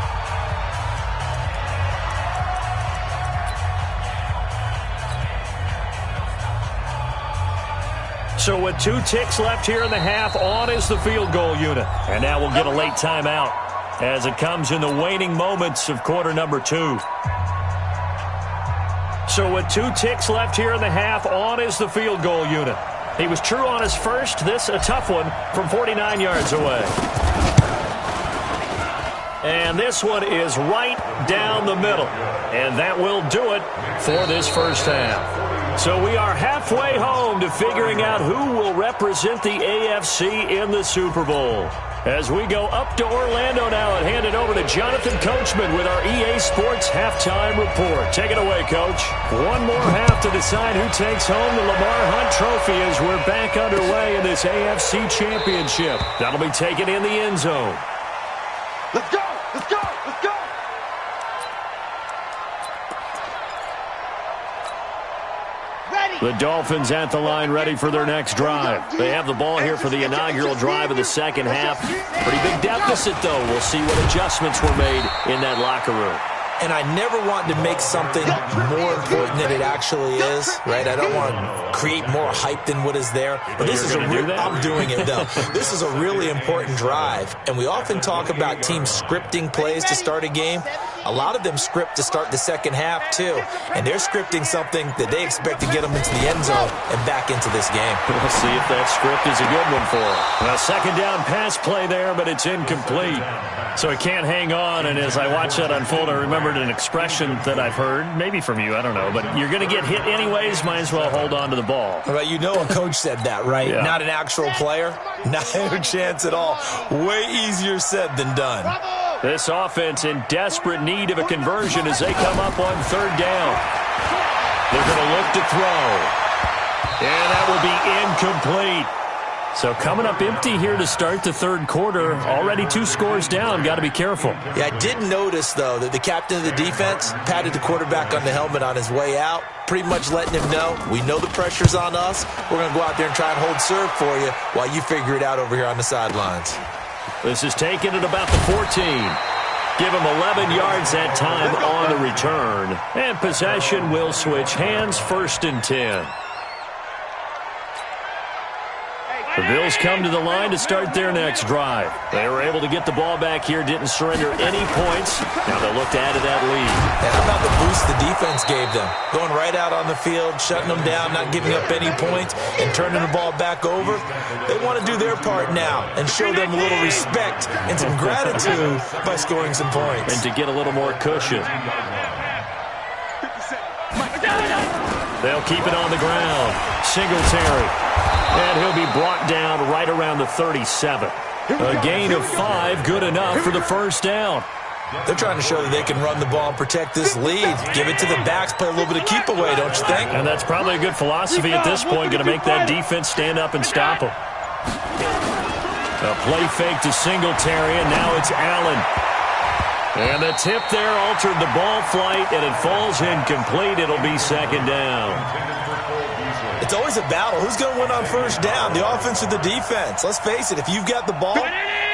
So with 2 ticks left here in the half, on is the field goal unit. And now we'll get a late timeout as it comes in the waning moments of quarter number 2. So with 2 ticks left here in the half, on is the field goal unit. He was true on his first. This a tough one from 49 yards away. And this one is right down the middle. And that will do it for this first half. So we are halfway home to figuring out who will represent the AFC in the Super Bowl. As we go up to Orlando now and hand it over to Jonathan Coachman with our EA Sports Halftime Report. Take it away, Coach. One more half to decide who takes home the Lamar Hunt Trophy as we're back underway in this AFC Championship. That'll be taken in the end zone.
Let's go. Let's go. Let's go.
The Dolphins at the line ready for their next drive. They have the ball here for the inaugural drive of the second half. Pretty big deficit, though. We'll see what adjustments were made in that locker room.
And I never want to make something more important than it actually is, right? I don't want to create more hype than what is there. But this is I'm doing it, though. This is a really important drive. And we often talk about teams scripting plays to start a game. A lot of them script to start the second half, too. And they're scripting something that they expect to get them into the end zone and back into this game.
We'll see if that script is a good one for them. A second down pass play there, but it's incomplete. So he can't hang on. And as I watch that unfold, I remembered an expression that I've heard, maybe from you, I don't know, but you're going to get hit anyways, might as well hold on to the ball.
Well, you know a coach said that, right?
Yeah.
Not an actual player. Not a chance at all. Way easier said than done.
This offense in desperate need of a conversion as they come up on third down. They're going to look to throw. And that will be incomplete. So coming up empty here to start the third quarter. Already 2 scores down. Got to be careful.
Yeah, I did notice, though, that the captain of the defense patted the quarterback on the helmet on his way out, pretty much letting him know, we know the pressure's on us. We're going to go out there and try and hold serve for you while you figure it out over here on the sidelines.
This is taken at about the 14. Give him 11 yards that time on the return. And possession will switch hands, 1st and 10. The Bills come to the line to start their next drive. They were able to get the ball back here, didn't surrender any points. Now they'll look to add to that lead.
And how about the boost the defense gave them? Going right out on the field, shutting them down, not giving up any points, and turning the ball back over. They want to do their part now and show them a little respect and some gratitude by scoring some points.
And to get a little more cushion. They'll keep it on the ground. Singletary. And he'll be brought down right around the 37. A gain of 5, good enough for the first down.
They're trying to show that they can run the ball and protect this lead. Give it to the backs, play a little bit of keep away, don't you think?
And that's probably a good philosophy at this point, going to make that defense stand up and stop them. A play fake to Singletary, and now it's Allen. And the tip there altered the ball flight, and it falls incomplete. It'll be second down.
It's always a battle. Who's going to win on first down, the offense or the defense? Let's face it, if you've got the ball,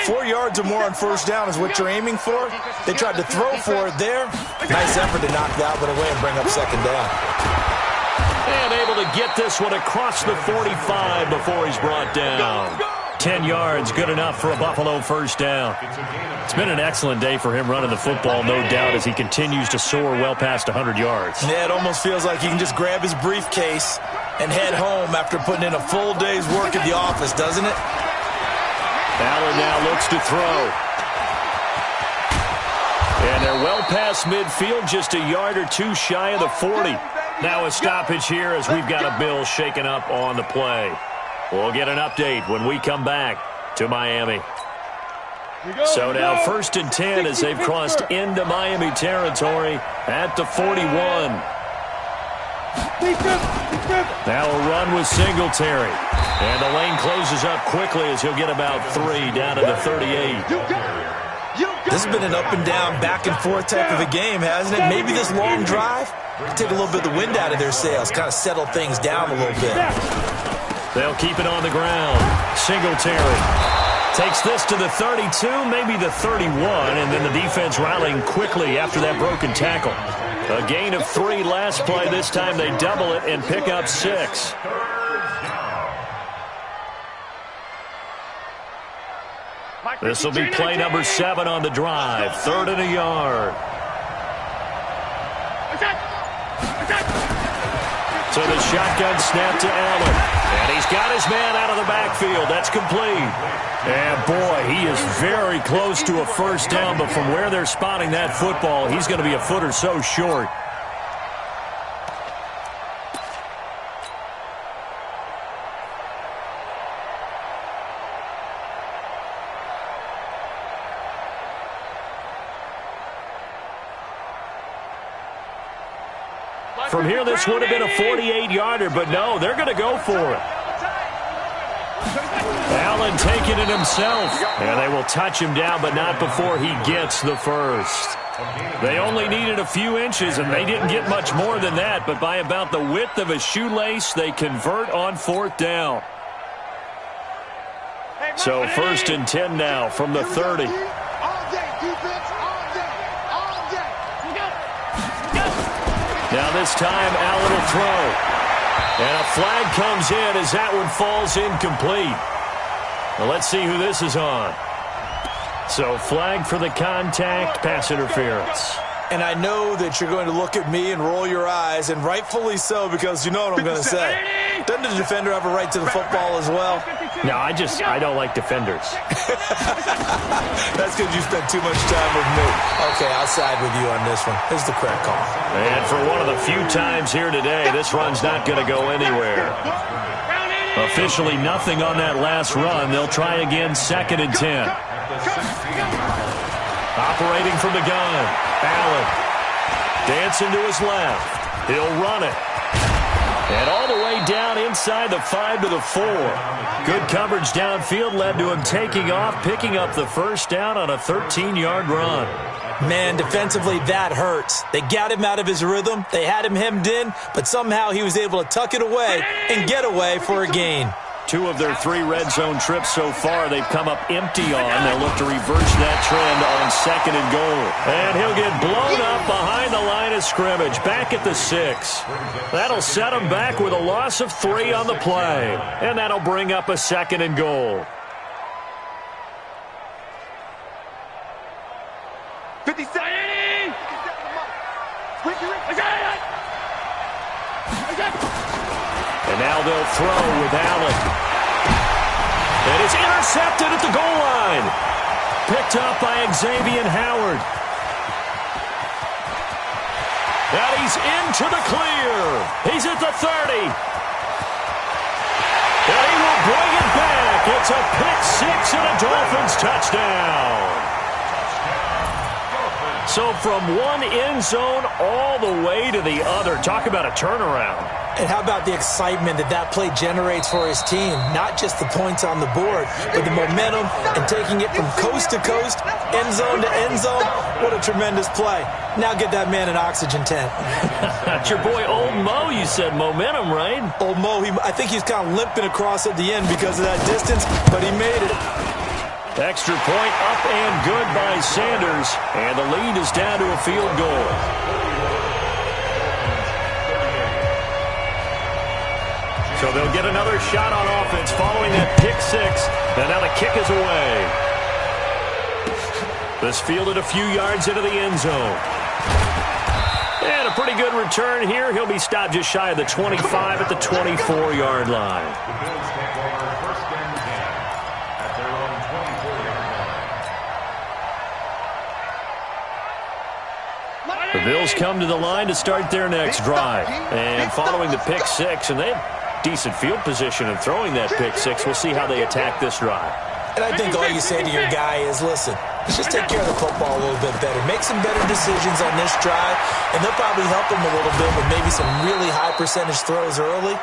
4 yards or more on first down is what you're aiming for. They tried to throw for it there. Nice effort to knock that one away and bring up second down.
And able to get this one across the 45 before he's brought down. 10 yards, good enough for a Buffalo first down. It's been an excellent day for him running the football, no doubt, as he continues to soar well past 100 yards.
Yeah, it almost feels like he can just grab his briefcase and head home after putting in a full day's work at the office, doesn't it?
Allen now looks to throw. And they're well past midfield, just a yard or two shy of the 40. Now a stoppage here as we've got a Bill shaken up on the play. We'll get an update when we come back to Miami. So now 1st and 10 as they've crossed into Miami territory at the 41. Now a run with Singletary. And the lane closes up quickly as he'll get about 3 down to the 38.
This has been an up and down, back and forth type of a game, hasn't it? Maybe this long drive can take a little bit of the wind out of their sails, kind of settle things down a little bit.
They'll keep it on the ground. Singletary takes this to the 32, maybe the 31, and then the defense rallying quickly after that broken tackle. A gain of 3 last play. This time they double it and pick up 6. This will be play number 7 on the drive. 3rd and a yard. So the shotgun snap to Allen. And he's got his man out of the backfield. That's complete. And, boy, he is very close to a first down, but from where they're spotting that football, he's going to be a foot or so short. From here, this would have been a 48-yarder, but no, they're going to go for it. Allen taking it himself, and they will touch him down, but not before he gets the first. They only needed a few inches, and they didn't get much more than that, but by about the width of a shoelace, they convert on 4th down. So 1st and 10 now from the 30. Now this time, Allen will throw. And a flag comes in as that one falls incomplete. Well, let's see who this is on. So flag for the contact, pass interference.
And I know that you're going to look at me and roll your eyes, and rightfully so, because you know what I'm going to say. Doesn't the defender have a right to the football as well?
No, I don't like defenders.
That's because you spent too much time with me. Okay, I'll side with you on this one. Here's the correct call.
And for one of the few times here today, this run's not going to go anywhere. Officially nothing on that last run. They'll try again, 2nd and 10. Operating from the gun, Allen. Dancing to his left. He'll run it. And all the way down inside the 5 to the 4. Good coverage downfield led to him taking off, picking up the first down on a 13-yard run.
Man, defensively, that hurts. They got him out of his rhythm. They had him hemmed in, but somehow he was able to tuck it away and get away for a gain.
2 of their 3 red zone trips so far, they've come up empty on. They'll look to reverse that trend on 2nd and goal. And he'll get blown up behind the line of scrimmage, back at the 6. That'll set him back with a loss of 3 on the play. And that'll bring up a 2nd and goal.
57.
And now they'll throw with Allen. And it's intercepted at the goal line. Picked up by Xavier Howard. And he's into the clear. He's at the 30. And he will bring it back. It's a pick 6 and a Dolphins touchdown. So from one end zone all the way to the other. Talk about a turnaround.
And how about the excitement that play generates for his team? Not just the points on the board, but the momentum and taking it from coast to coast, end zone to end zone. What a tremendous play. Now get that man an oxygen tent.
That's your boy Old Mo, you said. Momentum, right?
Old Mo, I think he's kind of limping across at the end because of that distance, but he made it.
Extra point up and good by Sanders. And the lead is down to a field goal. So they'll get another shot on offense following that pick 6. And now the kick is away. This fielded a few yards into the end zone. And a pretty good return here. He'll be stopped just shy of the 25 at the 24-yard line.
The Bills take over 1st and 10 at their own 24-yard line.
The Bills come to the line to start their next drive. And following the pick 6, and they have decent field position in throwing that pick 6. We'll see how they attack this drive.
And I think all you say to your guy is, listen, let's just take care of the football a little bit better. Make some better decisions on this drive, and they'll probably help him a little bit with maybe some really high percentage throws early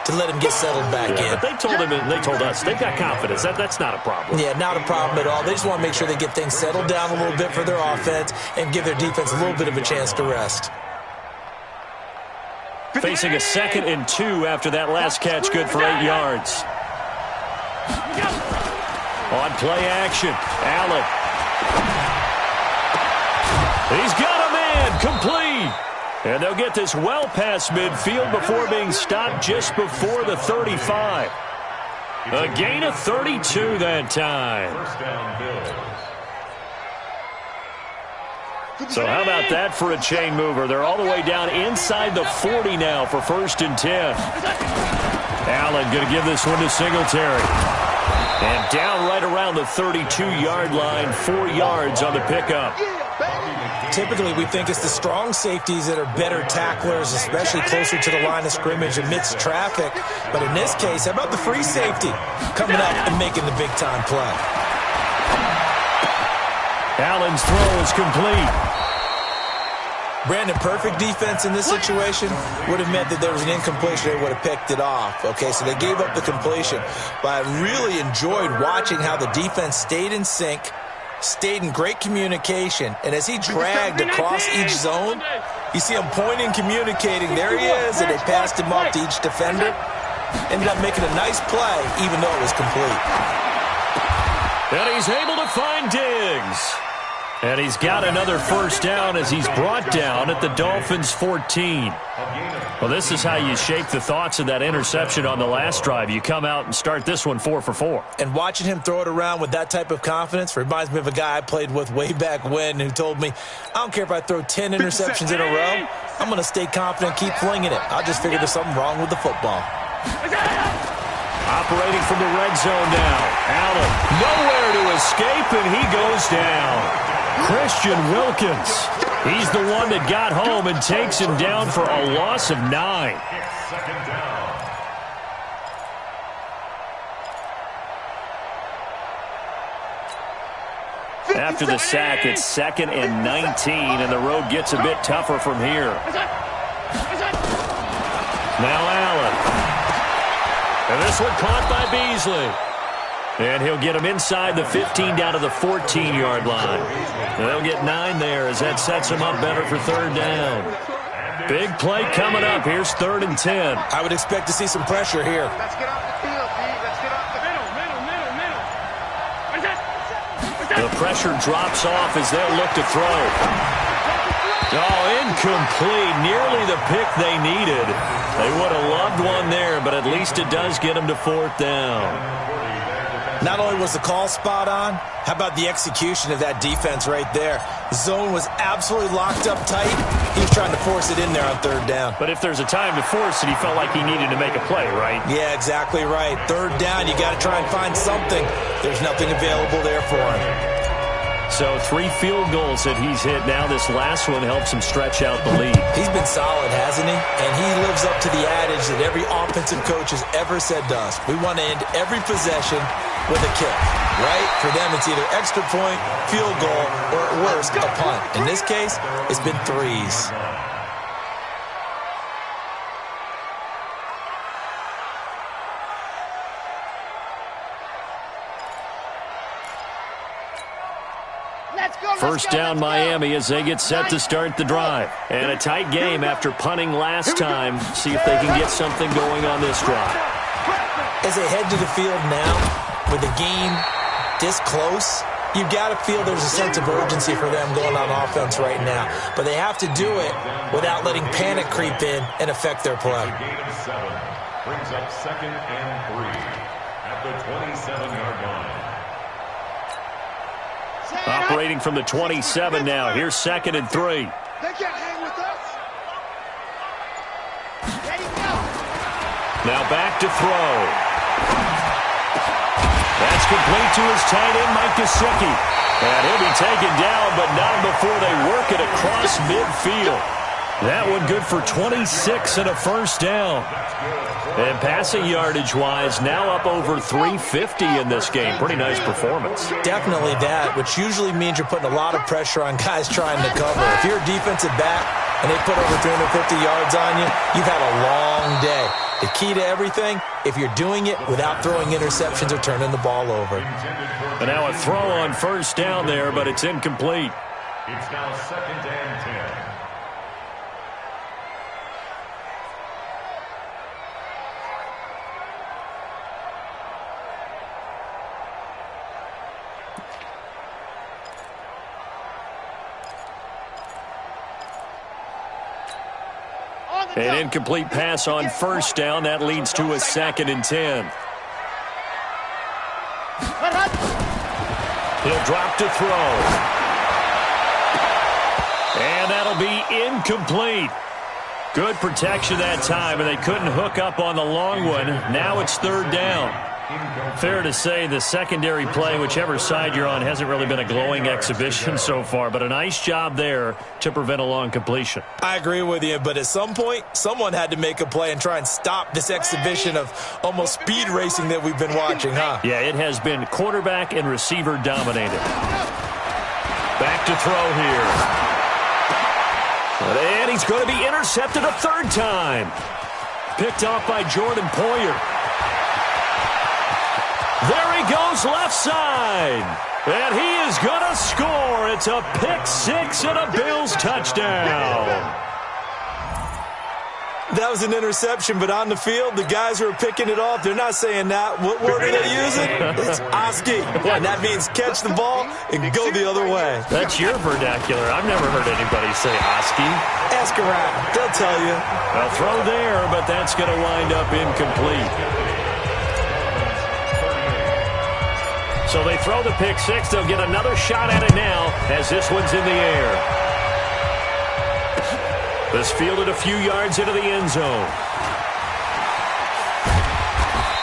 to let him get settled back in.
But they told him, and they told us, they've got confidence. That's not a problem.
Yeah, not a problem at all. They just want to make sure they get things settled down a little bit for their offense and give their defense a little bit of a chance to rest.
Facing a 2nd and 2 after that last catch, good for 8 yards. On play action, Allen. He's got a man, complete. And they'll get this well past midfield before being stopped just before the 35. A gain of 32 that time.
First down, Bills.
So how about that for a chain mover? They're all the way down inside the 40 now for 1st and 10. Allen going to give this one to Singletary. And down right around the 32-yard line, 4 yards on the pickup.
Typically, we think it's the strong safeties that are better tacklers, especially closer to the line of scrimmage amidst traffic. But in this case, how about the free safety coming up and making the big-time play?
Allen's throw is complete.
Brandon, perfect defense in this situation would have meant that there was an incompletion. They would have picked it off. Okay, so they gave up the completion. But I really enjoyed watching how the defense stayed in sync, stayed in great communication, and as he dragged across each zone, you see him pointing, communicating. There he is, and they passed him off to each defender. Ended up making a nice play, even though it was complete.
And he's able to find Diggs. And he's got another first down as he's brought down at the Dolphins' 14. Well, this is how you shape the thoughts of that interception on the last drive. You come out and start this one 4 for 4.
And watching him throw it around with that type of confidence reminds me of a guy I played with way back when who told me, I don't care if I throw 10 interceptions in a row, I'm going to stay confident, keep flinging it. I'll just figure there's something wrong with the football.
Operating from the red zone now. Allen, nowhere to escape, and he goes down. Christian Wilkins. He's the one that got home and takes him down for a loss of 9.
Second down.
After the sack, it's 2nd and 19, and the road gets a bit tougher from here. Now Allen. And this one caught by Beasley. And he'll get him inside the 15 down to the 14-yard line. And they'll get 9 there as that sets him up better for 3rd down. Big play coming up. Here's 3rd and 10.
I would expect to see some pressure here.
Let's get off the field, D.
The pressure drops off as they'll look to throw. Oh, incomplete. Nearly the pick they needed. They would have loved one there, but at least it does get them to 4th down.
Not only was the call spot on, how about the execution of that defense right there? The zone was absolutely locked up tight. He was trying to force it in there on 3rd down.
But if there's a time to force it, he felt like he needed to make a play, right?
Yeah, exactly right. 3rd down, you got to try and find something. There's nothing available there for him.
So 3 field goals that he's hit now. This last one helps him stretch out the lead.
He's been solid, hasn't he? And he lives up to the adage that every offensive coach has ever said to us. We want to end every possession with a kick, right? For them, it's either extra point, field goal, or at worst, a punt. In this case, it's been 3s.
First down Miami as they get set to start the drive. And a tight game after punting last time. See if they can get something going on this drive.
As they head to the field now, with the game this close, you've got to feel there's a sense of urgency for them going on offense right now. But they have to do it without letting panic creep in and affect their play.
Gain of 7 brings up 2nd and 3 at the 27-yard line.
Operating from the 27 now. Here's 2nd and 3.
They can't hang with us. Ready, go.
Now back to throw. That's complete to his tight end, Mike Gesicki. And he'll be taken down, but not before they work it across midfield. That one good for 26 and a first down. And passing yardage-wise, now up over 350 in this game. Pretty nice performance.
Definitely that, which usually means you're putting a lot of pressure on guys trying to cover. If you're a defensive back and they put over 350 yards on you, you've had a long day. The key to everything, if you're doing it without throwing interceptions or turning the ball over.
And now a throw on first down there, but it's incomplete.
It's now 2nd and 10.
An incomplete pass on first down. That leads to a 2nd and 10. He'll drop to throw. And that'll be incomplete. Good protection that time, and they couldn't hook up on the long one. Now it's 3rd down. Fair to say the secondary play, whichever side you're on, hasn't really been a glowing exhibition so far, but a nice job there to prevent a long completion.
I agree with you, but at some point, someone had to make a play and try and stop this exhibition of almost speed racing that we've been watching, huh?
Yeah, it has been quarterback and receiver dominated. Back to throw here. And he's going to be intercepted a 3rd time. Picked off by Jordan Poyer. There he goes left side. And he is going to score. It's a pick 6 and a Bills touchdown.
That was an interception, but on the field, the guys who are picking it off, they're not saying that. What word are they using? It's Oski. And that means catch the ball and go the other way.
That's your vernacular. I've never heard anybody say Oski.
Ask around. They'll tell you.
A throw there, but that's going to wind up incomplete. So they throw the pick 6. They'll get another shot at it now as this one's in the air. This fielded a few yards into the end zone.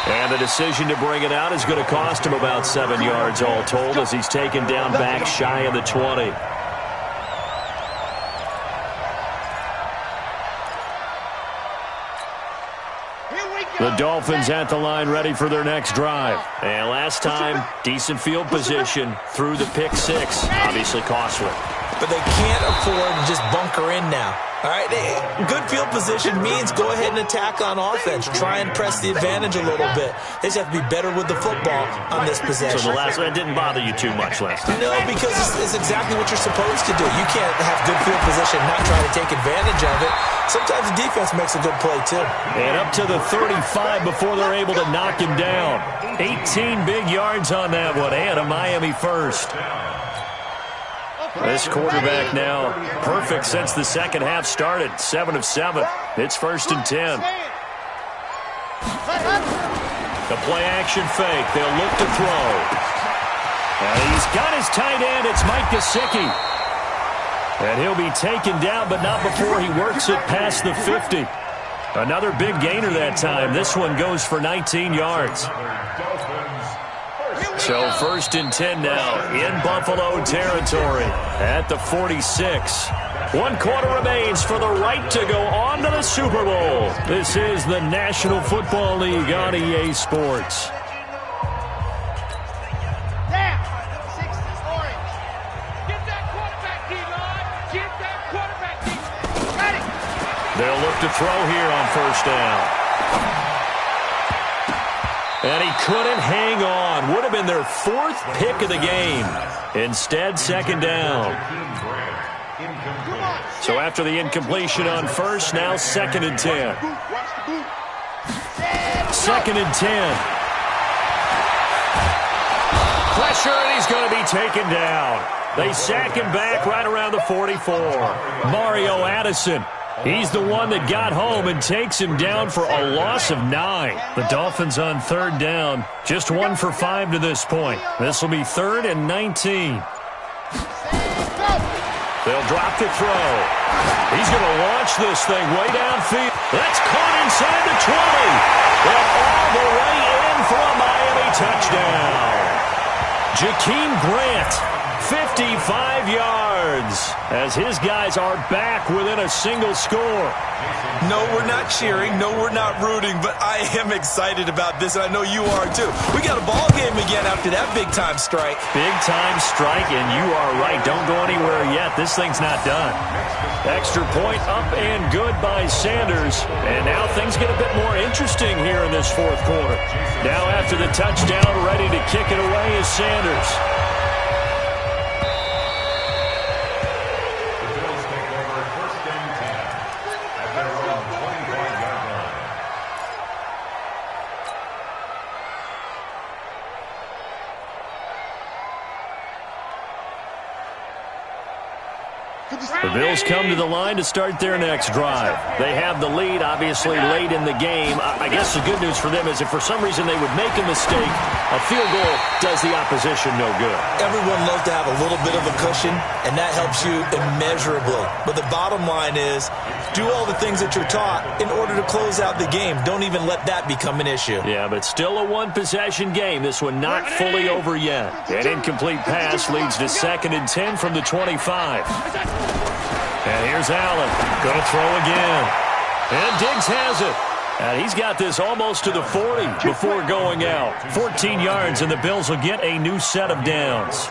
And the decision to bring it out is going to cost him about 7 yards all told as he's taken down back shy of the 20. The Dolphins at the line ready for their next drive. And last time, decent field position through the pick 6. Obviously costly.
but they can't afford to just bunker in now. All right, good field position means go ahead and attack on offense. Try and press the advantage a little bit. They just have to be better with the football on this possession.
So the last one didn't bother you too much last time?
No, because it's exactly what you're supposed to do. You can't have good field position and not try to take advantage of it. Sometimes the defense makes a good play, too.
And up to the 35 before they're able to knock him down. 18 big yards on that one, and a Miami first. This quarterback now perfect since the second half started. 7 of 7. It's 1st and 10. The play action fake. They'll look to throw. And he's got his tight end. It's Mike Gesicki. And he'll be taken down, but not before he works it past the 50. Another big gainer that time. This one goes for 19 yards. So 1st and 10 now in Buffalo territory at the 46. 1 quarter remains for the right to go on to the Super Bowl. This is the National Football League on EA Sports. They'll look to throw here on 1st down. And he couldn't hang on. Would have been their 4th pick of the game. Instead, 2nd down. So after the incompletion on 1st, now 2nd and 10. 2nd and 10. Pressure, and he's going to be taken down. They sack him back right around the 44. Mario Addison. He's the one that got home and takes him down for a loss of 9. The Dolphins on 3rd down. Just 1 for 5 to this point. This will be 3rd and 19. They'll drop the throw. He's going to launch this thing way downfield. That's caught inside the 20. And all the way in for a Miami touchdown. Jakeem Grant, 55 yards, as his guys are back within a single score.
No, we're not cheering. No, we're not rooting, but I am excited about this, and I know you are too. We got a ball game again after that big-time strike.
Big-time strike, and you are right. Don't go anywhere yet. This thing's not done. Extra point up and good by Sanders, and now things get a bit more interesting here in this 4th quarter. Now after the touchdown, ready to kick it away is Sanders. The Bills come to the line to start their next drive. They have the lead, obviously, late in the game. I guess the good news for them is if for some reason they would make a mistake, a field goal does the opposition no good.
Everyone loves to have a little bit of a cushion, and that helps you immeasurably. But the bottom line is do all the things that you're taught in order to close out the game. Don't even let that become an issue.
Yeah, but still a one-possession game. This one not fully over yet. An incomplete pass leads to 2nd and 10 from the 25. And here's Allen. Going to throw again. And Diggs has it. And he's got this almost to the 40 before going out. 14 yards, and the Bills will get a new set of downs.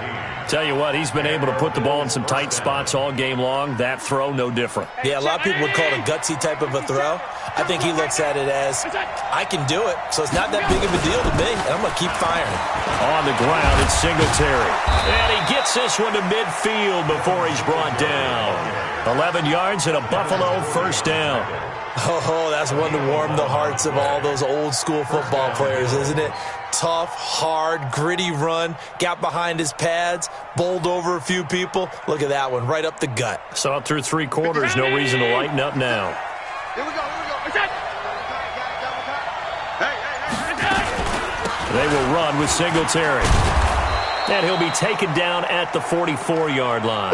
Tell you what, he's been able to put the ball in some tight spots all game long. That throw, no different.
Yeah, a lot of people would call it a gutsy type of a throw. I think he looks at it as, I can do it, so it's not that big of a deal to me, and I'm going to keep firing.
On the ground, it's Singletary. And he gets this one to midfield before he's brought down. 11 yards and a Buffalo 1st down.
Oh, that's one to warm the hearts of all those old-school football players, isn't it? Tough, hard, gritty run, got behind his pads, bowled over a few people. Look at that one, right up the gut.
Saw it through 3 quarters, no reason to lighten up now.
Here we go.
They will run with Singletary. And he'll be taken down at the 44-yard line.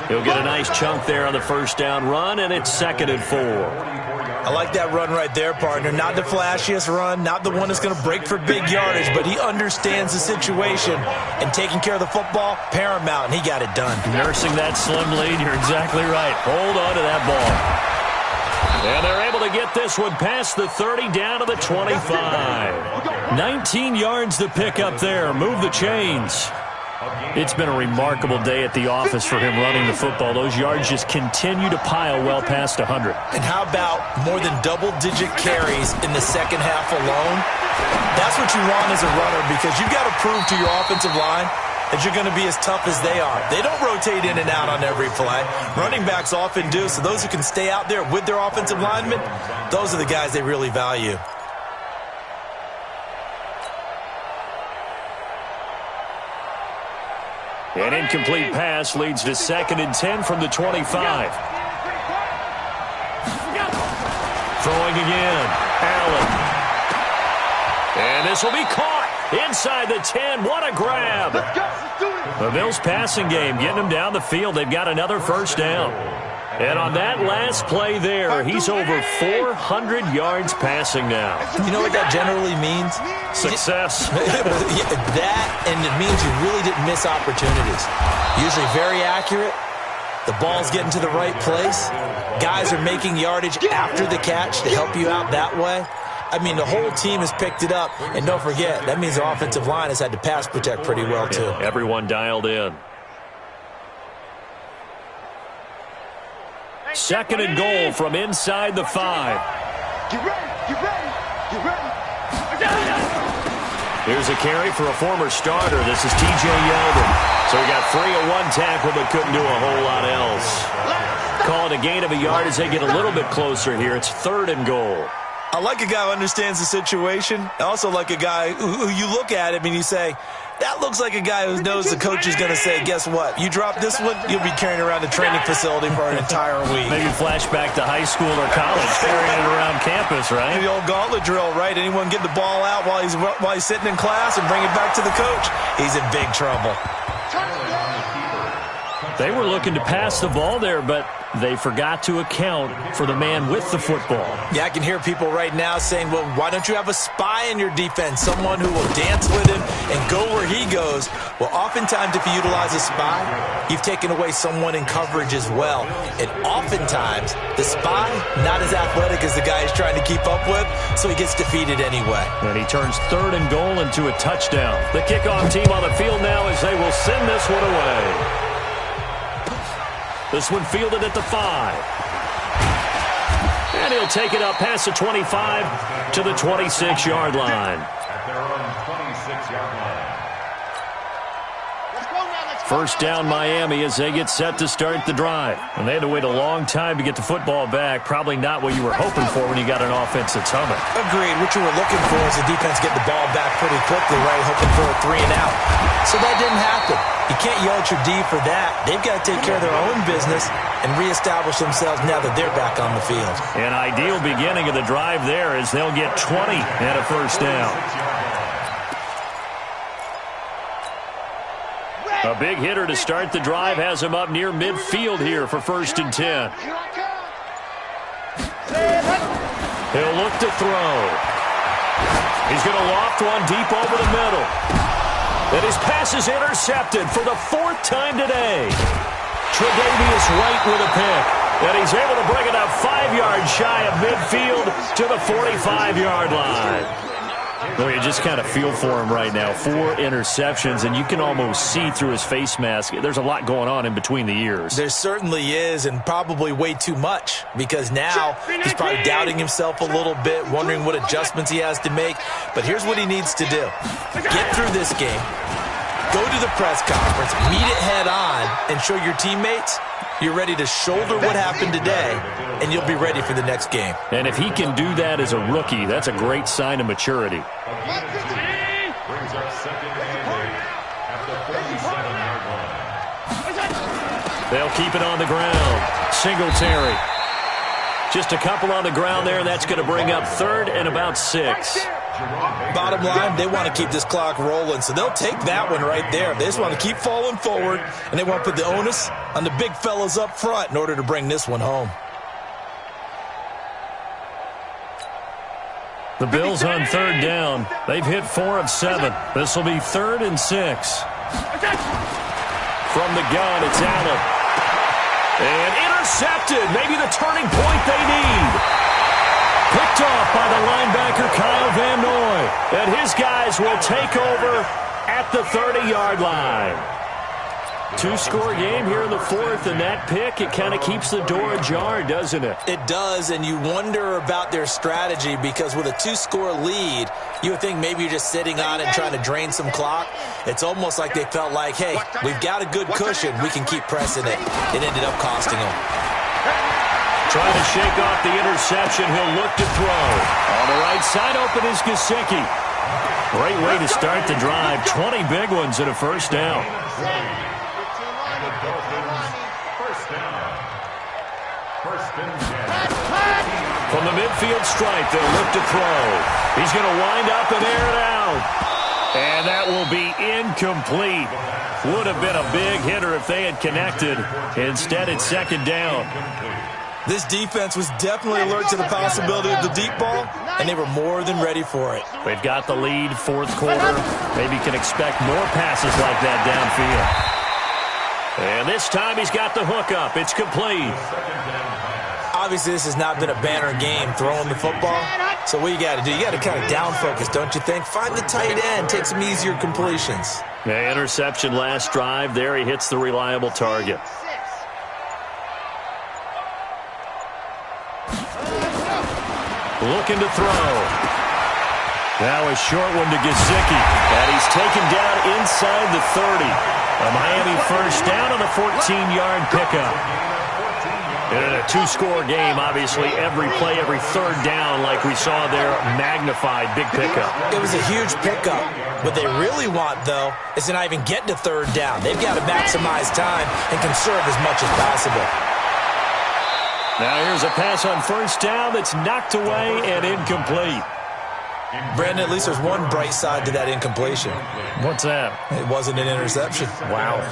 He'll get a nice chunk there on the 1st down run, and it's 2nd and 4.
I like that run right there, partner. Not the flashiest run, not the one that's going to break for big yardage, but he understands the situation, and taking care of the football, paramount, and he got it done.
Nursing that slim lead, you're exactly right. Hold on to that ball. And they're able to get this one past the 30 down to the 25. 19 yards to pick up there. Move the chains.
It's been a remarkable day at the office for him running the football. Those yards just continue to pile well past 100.
And how about more than double-digit carries in the second half alone? That's what you want as a runner, because you've got to prove to your offensive line that you're going to be as tough as they are. They don't rotate in and out on every play. Running backs often do, so those who can stay out there with their offensive linemen, those are the guys they really value.
An incomplete pass leads to 2nd and 10 from the 25. Throwing again. Allen. And this will be caught inside the 10. What a grab. The Bills passing game getting them down the field. They've got another first down. And on that last play there, he's over 400 yards passing now.
You know what that generally means?
Success.
That, and it means you really didn't miss opportunities. Usually very accurate. The ball's getting to the right place. Guys are making yardage after the catch to help you out that way. I mean, the whole team has picked it up. And don't forget, that means the offensive line has had to pass protect pretty well, too.
Yeah, everyone dialed in. 2nd and goal from inside the 5.
Get ready, get ready, get ready.
Here's a carry for a former starter. This is T.J. Yeldon. So he got free of one tackle but couldn't do a whole lot else. Call it a gain of a yard as they get a little bit closer here. It's 3rd and goal.
I like a guy who understands the situation. I also like a guy who you look at him and you say, that looks like a guy who knows the coach is going to say, guess what? You drop this one, you'll be carrying around the training facility for an entire week.
Maybe flashback to high school or college, carrying it around campus, right?
The old gauntlet drill, right? Anyone get the ball out while he's sitting in class and bring it back to the coach? He's in big trouble.
They were looking to pass the ball there, but they forgot to account for the man with the football.
Yeah, I can hear people right now saying, well, why don't you have a spy in your defense, someone who will dance with him and go where he goes? Well, oftentimes if you utilize a spy, you've taken away someone in coverage as well. And oftentimes, the spy, not as athletic as the guy he's trying to keep up with, so he gets defeated anyway.
And he turns 3rd and goal into a touchdown. The kickoff team on the field now as they will send this one away. This one fielded at the 5. And he'll take it up past the 25 to the 26-yard line.
At their own 26-yard line.
First down Miami as they get set to start the drive. And they had to wait a long time to get the football back. Probably not what you were hoping for when you got an offense that's humming.
Agreed. What you were looking for is the defense getting the ball back pretty quickly, right? Hoping for a 3 and out. So that didn't happen. You can't yell at your D for that. They've got to take care of their own business and reestablish themselves now that they're back on the field.
An ideal beginning of the drive there as they'll get 20 and a first down. A big hitter to start the drive has him up near midfield here for 1st and 10. He'll look to throw. He's going to loft one deep over the middle. And his pass is intercepted for the 4th time today. Tre'Davious White with a pick. And he's able to bring it up 5 yards shy of midfield to the 45-yard line. Well, you just kind of feel for him right now. 4 interceptions, and you can almost see through his face mask. There's a lot going on in between the ears.
There certainly is, and probably way too much, because now he's probably doubting himself a little bit, wondering what adjustments he has to make. But here's what he needs to do. Get through this game, go to the press conference, meet it head on, and show your teammates you're ready to shoulder what happened today, and you'll be ready for the next game.
And if he can do that as a rookie, that's a great sign of maturity.
Brings up 2nd and 8 at the 47-yard line.
They'll keep it on the ground. Singletary. Just a couple on the ground there. That's going to bring up 3rd and about 6.
Bottom line, they want to keep this clock rolling, so they'll take that one right there. They just want to keep falling forward, and they want to put the onus on the big fellas up front in order to bring this one home.
The Bills on 3rd down. They've hit 4 of 7. This will be 3rd and 6. From the gun, it's Allen. And intercepted. Maybe the turning point they need. Picked off by the linebacker, Kyle Van Noy. And his guys will take over at the 30-yard line. Two-score game here in the fourth, and that pick, it kind of keeps the door ajar, doesn't it?
It does, and you wonder about their strategy because with a two-score lead, you would think maybe you're just sitting on it and trying to drain some clock. It's almost like they felt like, hey, we've got a good cushion. We can keep pressing it. It ended up costing them.
Trying to shake off the interception. He'll look to throw. On the right side, open is Gesicki. Great way to start the drive. 20 big ones and a first down. From the midfield stripe, they'll look to throw. He's going to wind up and air it out. And that will be incomplete. Would have been a big hitter if they had connected. Instead, it's second down.
This defense was definitely alert to the possibility of the deep ball, and they were more than ready for it.
They've got the lead, fourth quarter. Maybe can expect more passes like that downfield. And this time he's got the hook up. It's complete.
Obviously, this has not been a banner game throwing the football. So what you got to do, you got to kind of down focus, don't you think? Find the tight end, take some easier completions.
Yeah, interception last drive. There he hits the reliable target. Looking to throw. Now a short one to Gesicki. And he's taken down inside the 30. A Miami first down on a 14-yard pickup. In a two-score game, obviously, every play, every third down, like we saw there, magnified, big pickup.
It was a huge pickup. What they really want, though, is to not even get to third down. They've got to maximize time and conserve as much as possible.
Now here's a pass on first down that's knocked away and incomplete.
Brandon, at least there's one bright side to that incompletion.
What's that?
It wasn't an interception.
Wow.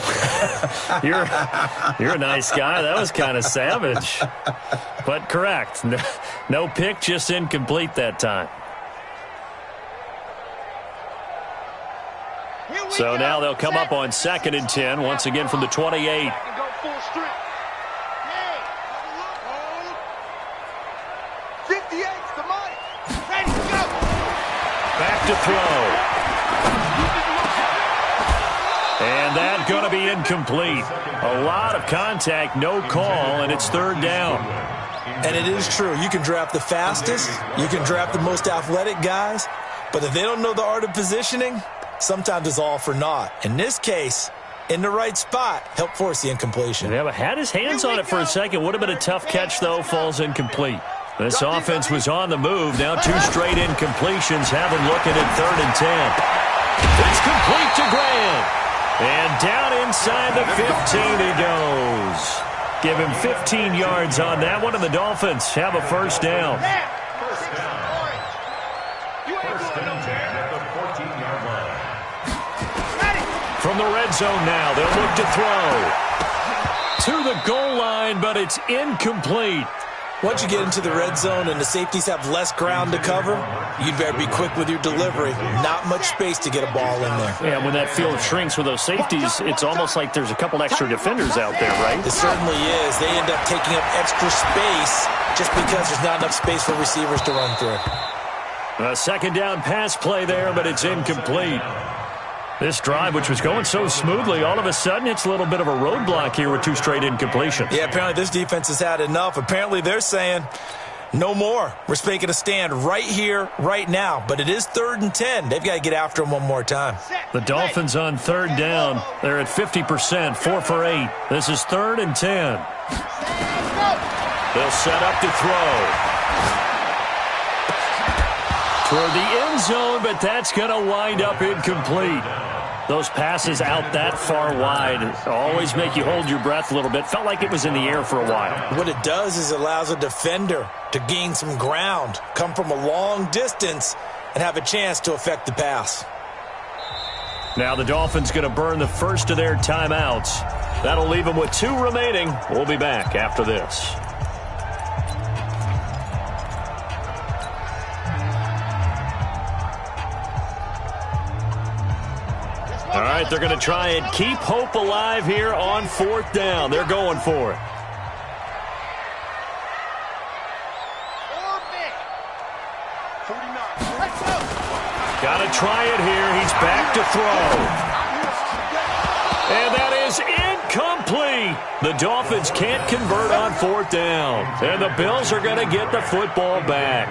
You're a nice guy. That was kind of savage. But correct. No pick, just incomplete that time. So now they'll come up on 2nd and 10, once again from the 28. Back to throw. And that's going to be incomplete. A lot of contact, no call, and it's third down.
And it is true. You can draft the fastest. You can draft the most athletic guys. But if they don't know the art of positioning, sometimes it's all for naught. In this case, in the right spot, helped force the incompletion.
Yeah, but had his hands on it for a second. Would have been a tough catch, though. Falls incomplete. This offense was on the move. Now 2 straight incompletions have him looking at 3rd and 10. It's complete to Grant. And down inside the 15 he goes. Give him 15 yards on that one, and the Dolphins have a first down.
First and 10 at the 14-yard line.
From the red zone now, they'll look to throw. To the goal line, but it's incomplete.
Once you get into the red zone and the safeties have less ground to cover, you'd better be quick with your delivery. Not much space to get a ball in there.
Yeah, when that field shrinks with those safeties, it's almost like there's a couple extra defenders out there, right?
It certainly is. They end up taking up extra space just because there's not enough space for receivers to run through.
A second down pass play there, but it's incomplete. This drive, which was going so smoothly, all of a sudden it's a little bit of a roadblock here with 2 straight incompletions.
Yeah, apparently this defense has had enough. Apparently they're saying, no more. We're making a stand right here, right now. But it is 3rd and 10. They've got to get after them one more time.
The Dolphins on 3rd down. They're at 50%, 4 for 8. This is 3rd and 10. They'll set up to throw. Toward the end zone, but that's going to wind up incomplete. Those passes out that far wide always make you hold your breath a little bit. Felt like it was in the air for a while.
What it does is it allows a defender to gain some ground, come from a long distance, and have a chance to affect the pass.
Now the Dolphins going to burn the first of their timeouts. That'll leave them with 2 remaining. We'll be back after this. All right, they're going to try and keep hope alive here on 4th down. They're going for it. Got to try it here. He's back to throw. And that is The Dolphins can't convert on 4th down, and the Bills are going to get the football back.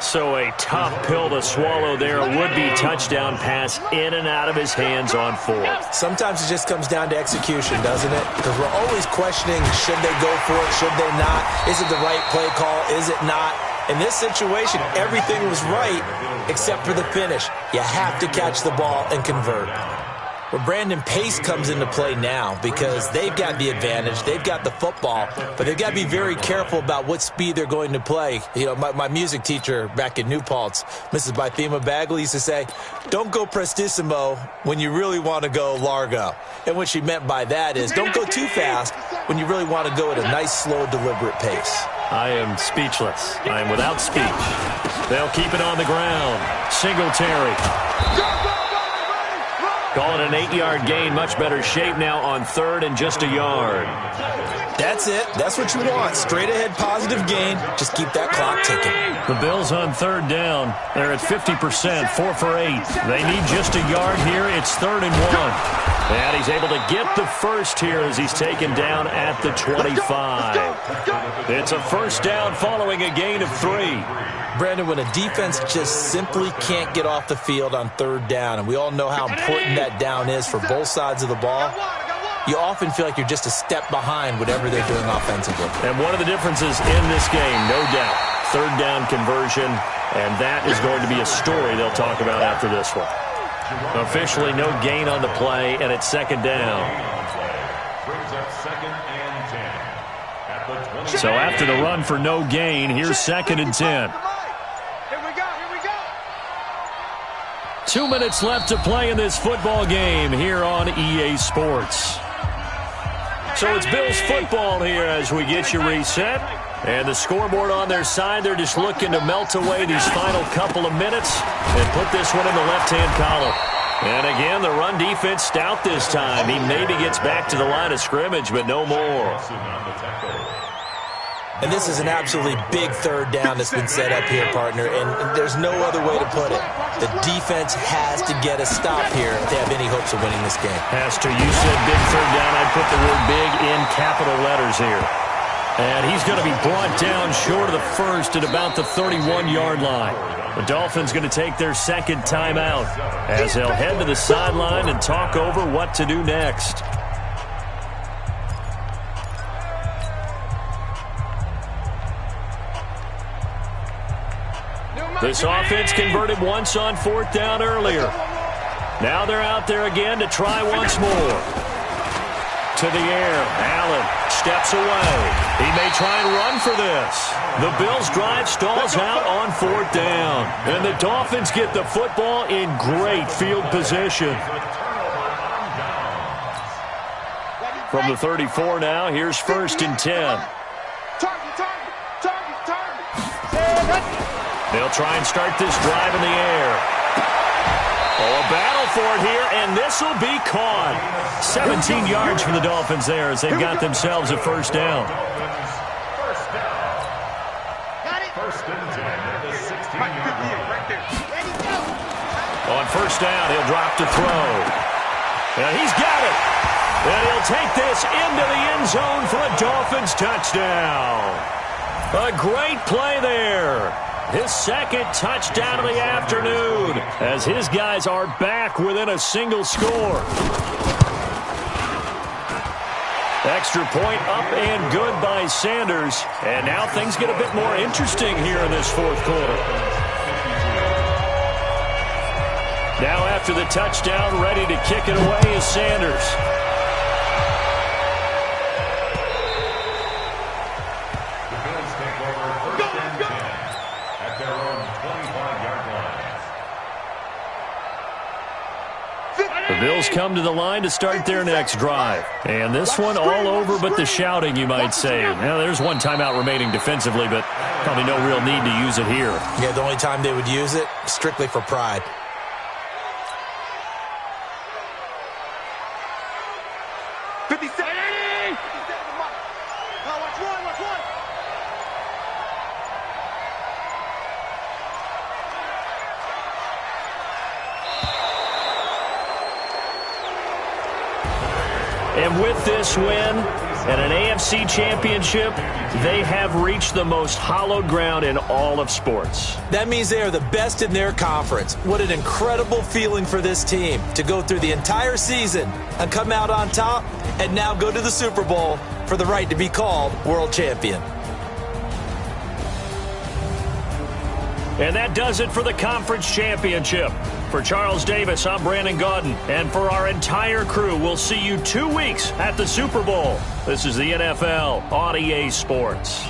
So a tough pill to swallow there. A would-be touchdown pass in and out of his hands on 4th.
Sometimes it just comes down to execution, doesn't it? Because we're always questioning, should they go for it, should they not? Is it the right play call, is it not? In this situation, everything was right except for the finish. You have to catch the ball and convert. Well, Brandon, pace comes into play now because they've got the advantage. They've got the football, but they've got to be very careful about what speed they're going to play. You know, my music teacher back in New Paltz, Mrs. Bythema Bagley, used to say, don't go prestissimo when you really want to go largo. And what she meant by that is don't go too fast when you really want to go at a nice, slow, deliberate pace.
I am speechless. I am without speech. They'll keep it on the ground. Singletary. Call it an 8-yard gain. Much better shape now on 3rd and just a yard.
That's it. That's what you want. Straight ahead positive gain. Just keep that clock ticking.
The Bills on 3rd down. They're at 50%, 4 for 8. They need just a yard here. It's 3rd and 1. And he's able to get the first here as he's taken down at the 25. It's a first down following a gain of 3.
Brandon, when a defense just simply can't get off the field on 3rd down, and we all know how important that down is for both sides of the ball, you often feel like you're just a step behind whatever they're doing offensively.
And one of the differences in this game, no doubt, 3rd down conversion, and that is going to be a story they'll talk about after this one. Officially no gain on the play, and it's 2nd down. So after the run for no gain, here's 2nd and 10. 2 minutes left to play in this football game here on EA Sports. So it's Bills football here as we get you reset. And the scoreboard on their side, they're just looking to melt away these final couple of minutes and put this one in the left-hand column. And again, the run defense stout this time. He maybe gets back to the line of scrimmage, but no more.
And this is an absolutely big 3rd down that's been set up here, partner, and there's no other way to put it. The defense has to get a stop here if they have any hopes of winning this game.
Has to. You said big 3rd down. I'd put the word big in capital letters here. And he's going to be brought down short of the first at about the 31-yard line. The Dolphins going to take their 2nd timeout as they'll head to the sideline and talk over what to do next. This offense converted once on 4th down earlier. Now they're out there again to try once more. To the air. Allen steps away. He may try and run for this. The Bills drive stalls out on 4th down. And the Dolphins get the football in great field position. From the 34 now, here's 1st and 10. They'll try and start this drive in the air. Oh, a battle for it here, and this will be caught. 17 yards for the Dolphins there as they've got themselves a 1st down. On 1st down, he'll drop to throw. And he's got it. And he'll take this into the end zone for a Dolphins touchdown. A great play there. His 2nd touchdown of the afternoon as his guys are back within a single score. Extra point up and good by Sanders. And now things get a bit more interesting here in this 4th quarter. Now after the touchdown, ready to kick it away is Sanders. The Bills come to the line to start their next drive. And this one all over but the shouting, you might say. Now, there's one timeout remaining defensively, but probably no real need to use it here.
Yeah, the only time they would use it, strictly for pride.
And with this win, And an AFC championship, they have reached the most hallowed ground in all of sports.
That means they are the best in their conference. What an incredible feeling for this team to go through the entire season and come out on top and now go to the Super Bowl for the right to be called world champion.
And that does it for the conference championship. For Charles Davis, I'm Brandon Gaudin. And for our entire crew, we'll see you 2 weeks at the Super Bowl. This is the NFL on EA Sports.